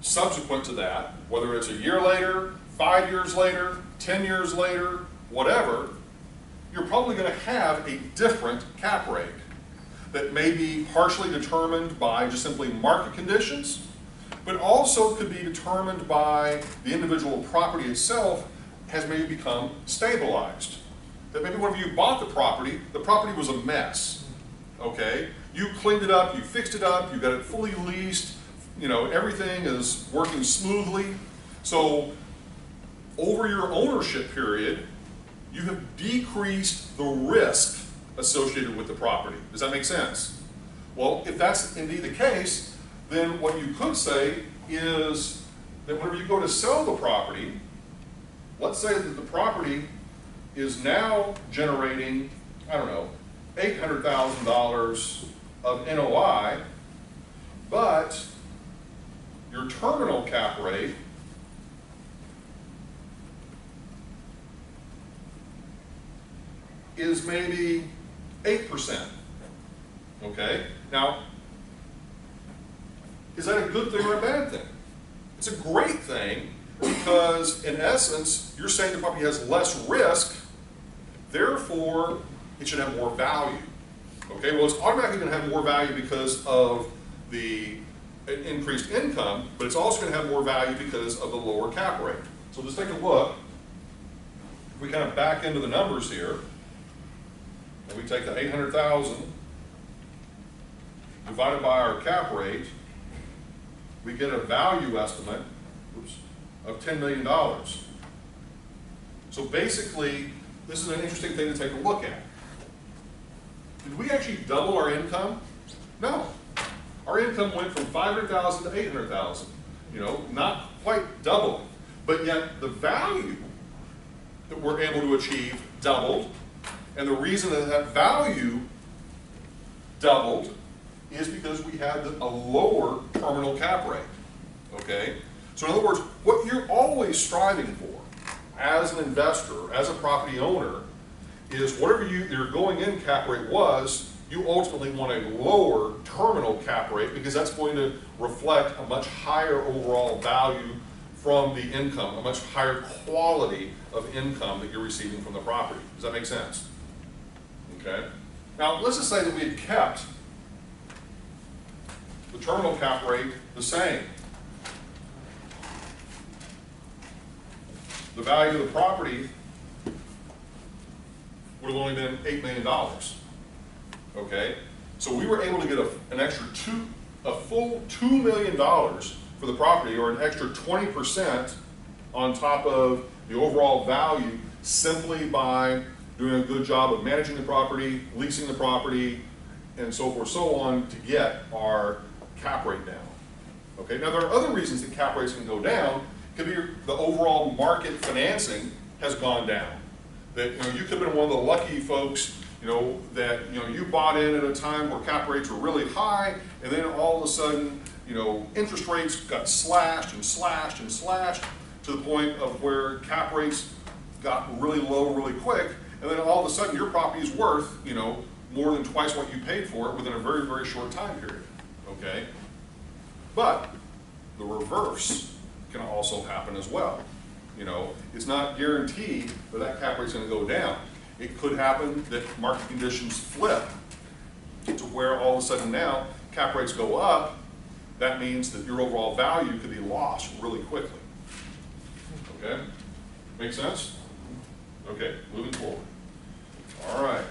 subsequent to that, whether it's a year later, 5 years later, 10 years later, whatever, you're probably going to have a different cap rate that may be partially determined by just simply market conditions, but also could be determined by the individual property itself has maybe become stabilized. That maybe whenever you bought the property was a mess, okay? You cleaned it up, you fixed it up, you got it fully leased, you know, everything is working smoothly. So over your ownership period, you have decreased the risk associated with the property. Does that make sense? Well, if that's indeed the case, then what you could say is that whenever you go to sell the property, let's say that the property is now generating, I don't know, $800,000 of NOI, but your terminal cap rate is maybe 8%. Okay? Now, is that a good thing or a bad thing? It's a great thing because, in essence, you're saying the property has less risk, therefore, it should have more value. Okay? Well, it's automatically going to have more value because of the increased income, but it's also going to have more value because of the lower cap rate. So let's take a look if we kind of back into the numbers here, and we take the 800,000 divided by our cap rate, we get a value estimate, of $10 million. So basically, this is an interesting thing to take a look at. Did we actually double our income? No. Our income went from 500,000 to 800,000. You know, not quite doubling, but yet the value that we're able to achieve doubled, and the reason that that value doubled is because we had a lower terminal cap rate. Okay? So in other words, what you're always striving for as an investor, as a property owner, is whatever your going in cap rate was, you ultimately want a lower terminal cap rate because that's going to reflect a much higher overall value from the income, a much higher quality of income that you're receiving from the property. Does that make sense? Okay. Now, let's just say that we had kept the terminal cap rate the same. The value of the property would have only been $8 million. Okay, so we were able to get a full $2 million for the property, or an extra 20% on top of the overall value, simply by doing a good job of managing the property, leasing the property, and so forth, so on, to get our cap rate down. Okay, now there are other reasons that cap rates can go down. It could be the overall market financing has gone down. That, you know, you could have been one of the lucky folks, you know, that, you know, you bought in at a time where cap rates were really high, and then all of a sudden, you know, interest rates got slashed and slashed and slashed to the point of where cap rates got really low really quick, and then all of a sudden your property is worth, you know, more than twice what you paid for it within a very, very short time period. Okay? But the reverse can also happen as well. You know, it's not guaranteed that that cap rate's going to go down. It could happen that market conditions flip to where all of a sudden now cap rates go up. That means that your overall value could be lost really quickly. Okay? Make sense? Okay, moving forward. All right.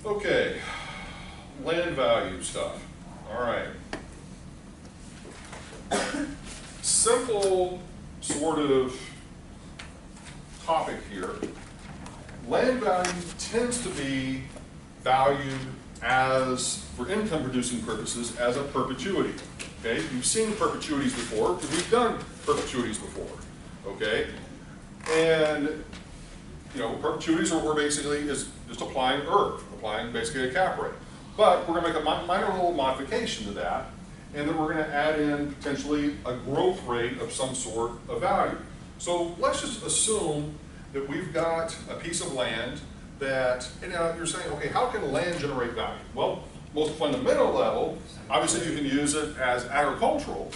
Okay, land value stuff. All right. Simple sort of topic here. Land value tends to be valued as, for income producing purposes, as a perpetuity. Okay, you've seen perpetuities before because we've done perpetuities before. Okay, and you know, perpetuities are basically is just applying applying basically a cap rate. But we're going to make a minor little modification to that, and then we're going to add in potentially a growth rate of some sort of value. So let's just assume that we've got a piece of land that, and you're saying, okay, how can land generate value? Well, most fundamental level, obviously you can use it as agricultural,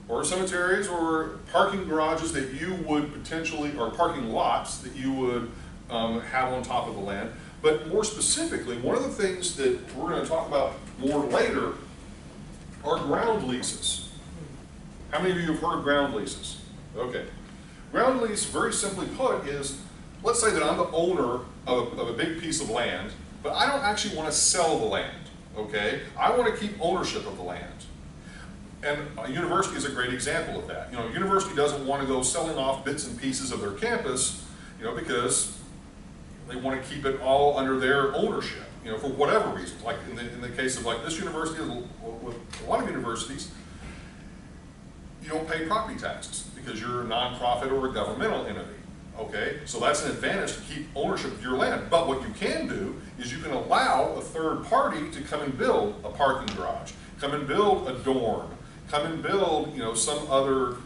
or cemeteries, or parking garages that you would potentially, or parking lots that you would have on top of the land. But more specifically, one of the things that we're going to talk about more later are ground leases. How many of you have heard of ground leases? Okay. Ground lease, very simply put, is, let's say that I'm the owner of a big piece of land, but I don't actually want to sell the land, okay? I want to keep ownership of the land. And a university is a great example of that. You know, a university doesn't want to go selling off bits and pieces of their campus, you know, because they want to keep it all under their ownership, you know, for whatever reasons. Like in the case of like this university, with a lot of universities, you don't pay property taxes because you're a nonprofit or a governmental entity. Okay, so that's an advantage to keep ownership of your land. But what you can do is you can allow a third party to come and build a parking garage, come and build a dorm, come and build, you know, some other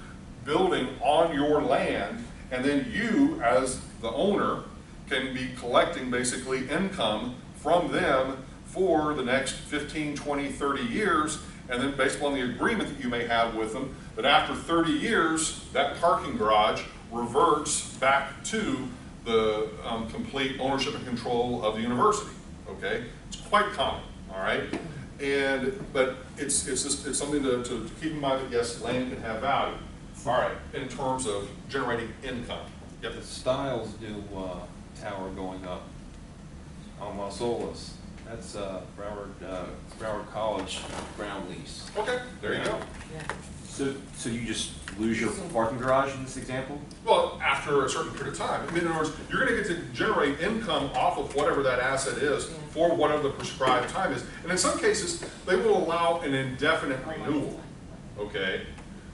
building on your land, and then you, as the owner, can be collecting basically income from them for the next 15, 20, 30 years, and then based on the agreement that you may have with them, that after 30 years, that parking garage reverts back to the complete ownership and control of the university, okay? It's quite common, all right? But it's just, it's something to keep in mind that yes, land can have value. All right, in terms of generating income. Yep. The Styles new tower going up on Las Olas. That's Broward College ground lease. Okay, there you go. So you just lose your parking garage in this example? Well, after a certain period of time. I mean, in other words, you're going to get to generate income off of whatever that asset is for whatever the prescribed time is. And in some cases, they will allow an indefinite renewal, okay?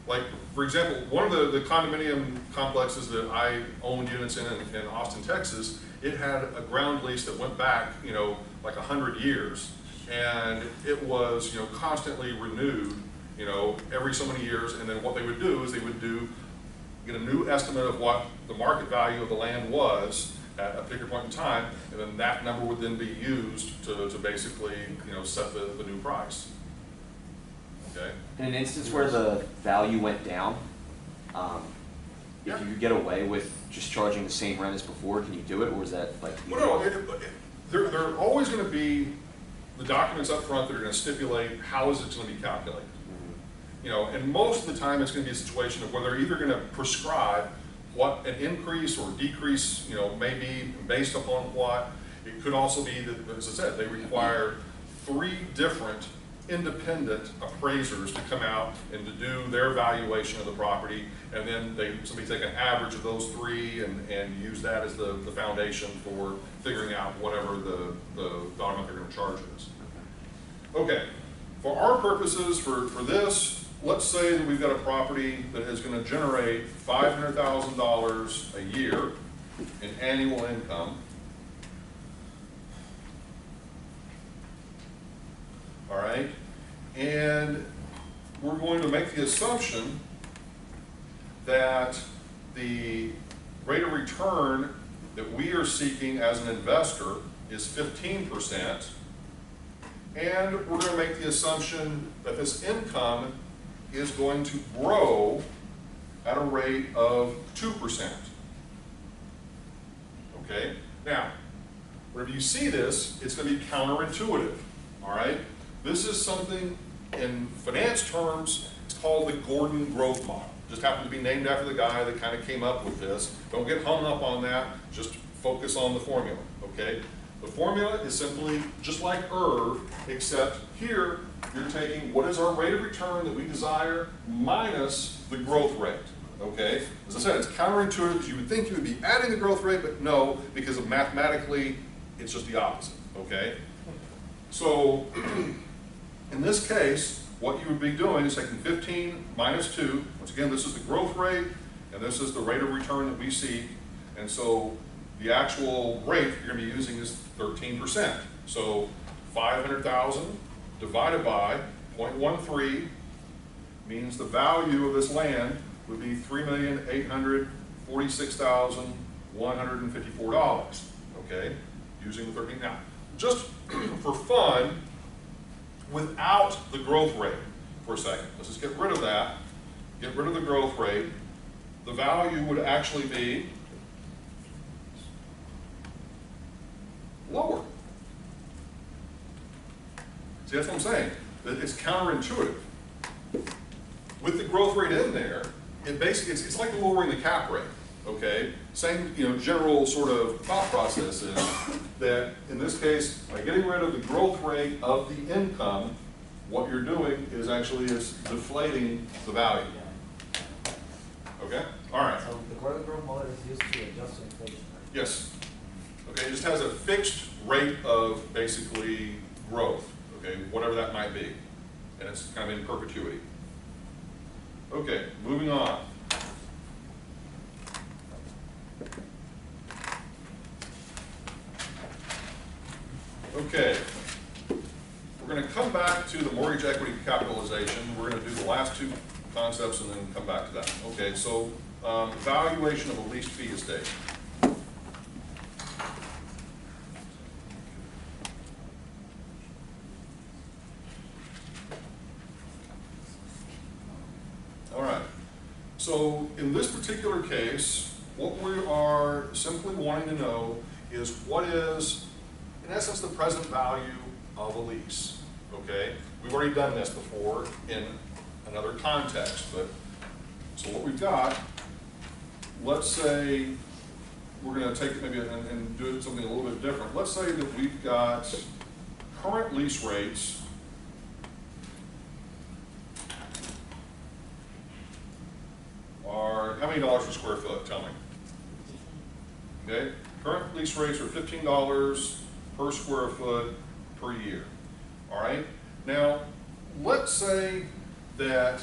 Like, for example, one of the condominium complexes that I owned units in Austin, Texas, it had a ground lease that went back, you know, like 100 years. And it was, you know, constantly renewed, you know, every so many years. And then what they would do is they would get a new estimate of what the market value of the land was at a particular point in time, and then that number would then be used to basically, you know, set the new price. Okay? In an instance where the value went down, Yeah. if you could get away with just charging the same rent as before, can you do it, or is that like? Well, no, there are always going to be the documents up front that are going to stipulate how is it going to be calculated. You know, and most of the time it's going to be a situation of where they're either going to prescribe what an increase or decrease, you know, may be based upon what. It could also be that, as I said, they require 3 different independent appraisers to come out and to do their valuation of the property, and then somebody take an average of those 3 and use that as the foundation for figuring out whatever the dollar amount they're going to charge is. Okay, for our purposes, for this, let's say that we've got a property that is going to generate $500,000 a year in annual income. All right, and we're going to make the assumption that the rate of return that we are seeking as an investor is 15%, and we're going to make the assumption that this income is going to grow at a rate of 2%. Okay, now, whenever you see this, it's going to be counterintuitive, all right? This is something, in finance terms, it's called the Gordon growth model. Just happened to be named after the guy that kind of came up with this. Don't get hung up on that, just focus on the formula, okay? The formula is simply just like ERV, except here you're taking what is our rate of return that we desire minus the growth rate, okay? As I said, it's counterintuitive because you would think you would be adding the growth rate, but no, because of mathematically, it's just the opposite, okay? So, in this case, what you would be doing is taking 15 minus 2. Once again, this is the growth rate, and this is the rate of return that we seek. And so the actual rate you're going to be using is 13%. So 500,000 divided by 0.13 means the value of this land would be $3,846,154. Okay, using the 13. Now, just for fun, without the growth rate for a second. Let's just get rid of that, get rid of the growth rate. The value would actually be lower. See, that's what I'm saying. It's counterintuitive. With the growth rate in there, it basically, it's like lowering the cap rate, okay? Same, you know, general sort of thought process is that in this case, by getting rid of the growth rate of the income, what you're doing is actually deflating the value. Okay? All right. So the Gordon growth model is used to adjust inflation, right? Yes. Okay, it just has a fixed rate of basically growth, okay, whatever that might be. And it's kind of in perpetuity. Okay, moving on. Okay, we're going to come back to the mortgage equity capitalization. We're going to do the last 2 concepts and then come back to that. Okay, so valuation of a leased fee estate. All right, so in this particular case, what we are simply wanting to know is what is, in essence, the present value of a lease, okay? We've already done this before in another context, but, so what we've got, let's say, we're gonna take it maybe and do something a little bit different. Let's say that we've got current lease rates are, how many dollars per square foot, tell me? Okay, current lease rates are $15 per square foot per year, all right? Now, let's say that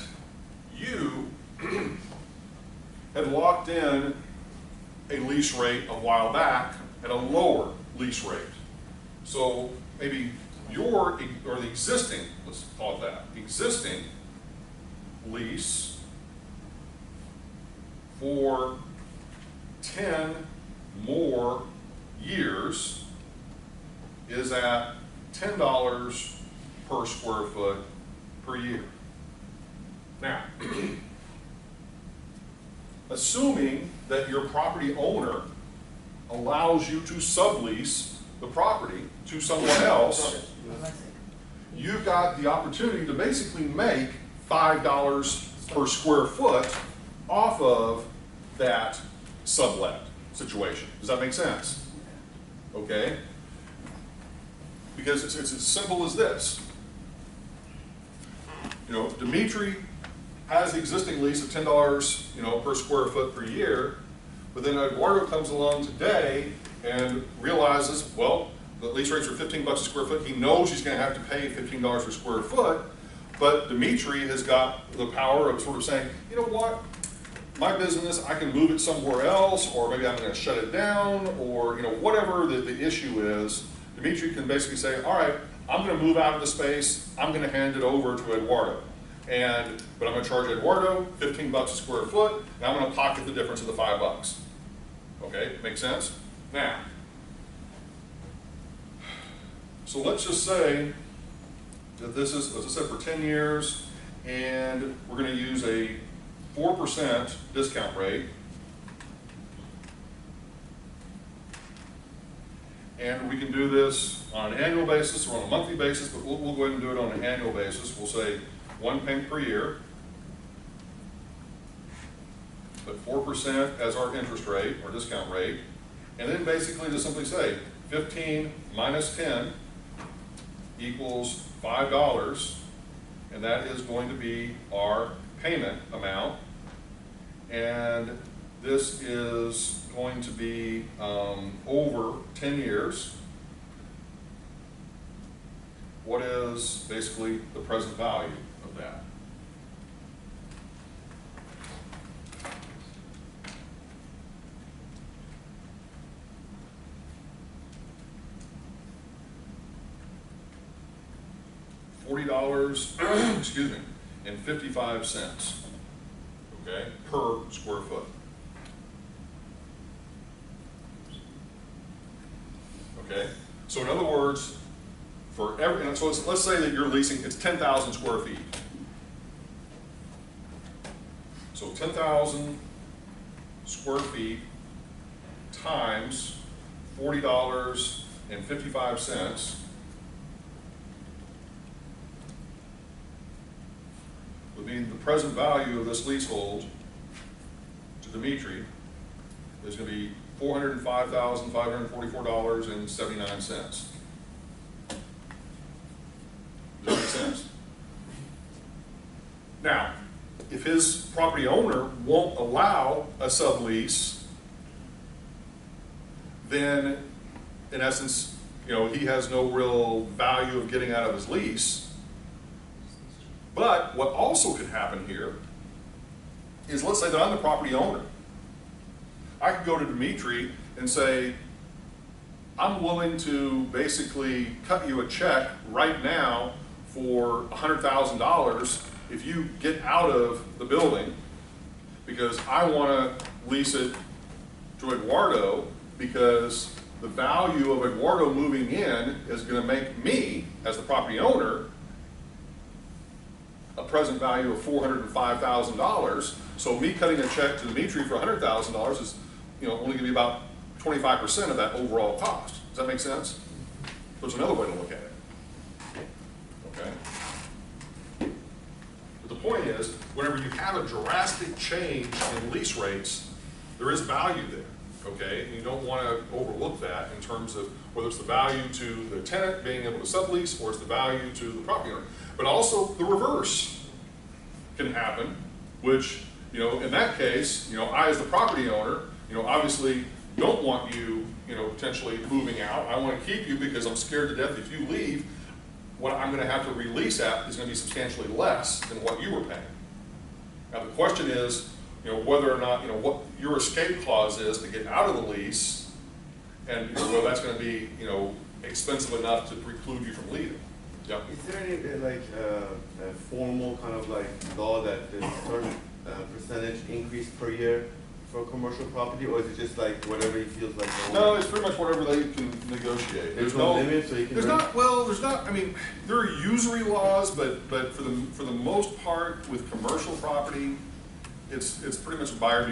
you had locked in a lease rate a while back at a lower lease rate. So maybe your, or the existing, let's call it that, existing lease for 10 more years is at $10 per square foot per year. Now, assuming that your property owner allows you to sublease the property to someone else, you've got the opportunity to basically make $5 per square foot off of that sublet situation. Does that make sense? Okay? Because it's as simple as this. You know, Dimitri has the existing lease of $10, you know, per square foot per year, but then Eduardo comes along today and realizes, well, the lease rates are 15 bucks a square foot. He knows he's going to have to pay $15 per square foot, but Dimitri has got the power of sort of saying, you know what, my business, I can move it somewhere else, or maybe I'm going to shut it down, or you know, whatever the issue is. Dimitri can basically say, all right, I'm going to move out of the space. I'm going to hand it over to Eduardo. But I'm going to charge Eduardo 15 bucks a square foot, and I'm going to pocket the difference of the $5. Okay, make sense? Now, so let's just say that this is, as I said, for 10 years, and we're going to use a 4% discount rate. And we can do this on an annual basis or on a monthly basis, but we'll go ahead and do it on an annual basis. We'll say 1 payment per year, but 4% as our interest rate or discount rate, and then basically just simply say 15 minus 10 equals $5, and that is going to be our payment amount, and this is going to be over 10 years. What is basically the present value of that? $40, excuse me, and 55 cents, okay, per square foot. Okay, so in other words, for every, and so let's say that you're leasing, it's 10,000 square feet. So 10,000 square feet times $40.55 would mean the present value of this leasehold to Dimitri is going to be $405,544.79. Does that make sense? Now, if his property owner won't allow a sublease, then in essence, you know, he has no real value of getting out of his lease. But what also could happen here is, let's say that I'm the property owner. I could go to Dimitri and say, I'm willing to basically cut you a check right now for $100,000 if you get out of the building, because I want to lease it to Eduardo, because the value of Eduardo moving in is going to make me, as the property owner, a present value of $405,000. So me cutting a check to Dimitri for $100,000 is, you know, only going to be about 25% of that overall cost. Does that make sense? So it's another way to look at it. Okay. is, whenever you have a drastic change in lease rates, there is value there, okay? And you don't want to overlook that in terms of whether it's the value to the tenant being able to sublease or it's the value to the property owner. But also the reverse can happen, which, you know, in that case, you know, I as the property owner, you know, obviously don't want you, you know, potentially moving out. I want to keep you because I'm scared to death if you leave, what I'm going to have to release at is going to be substantially less than what you were paying. Now the question is, you know, whether or not, you know, what your escape clause is to get out of the lease, and you know, whether that's going to be, you know, expensive enough to preclude you from leaving. Yeah. Is there any a formal kind of like law that there's a certain percentage increase per year for commercial property, or is it just like whatever he feels like? No, it's pretty much whatever they can negotiate. There's no limit, so you can. There's not. Well, there's not. I mean, there are usury laws, but for the most part, with commercial property, it's pretty much buyer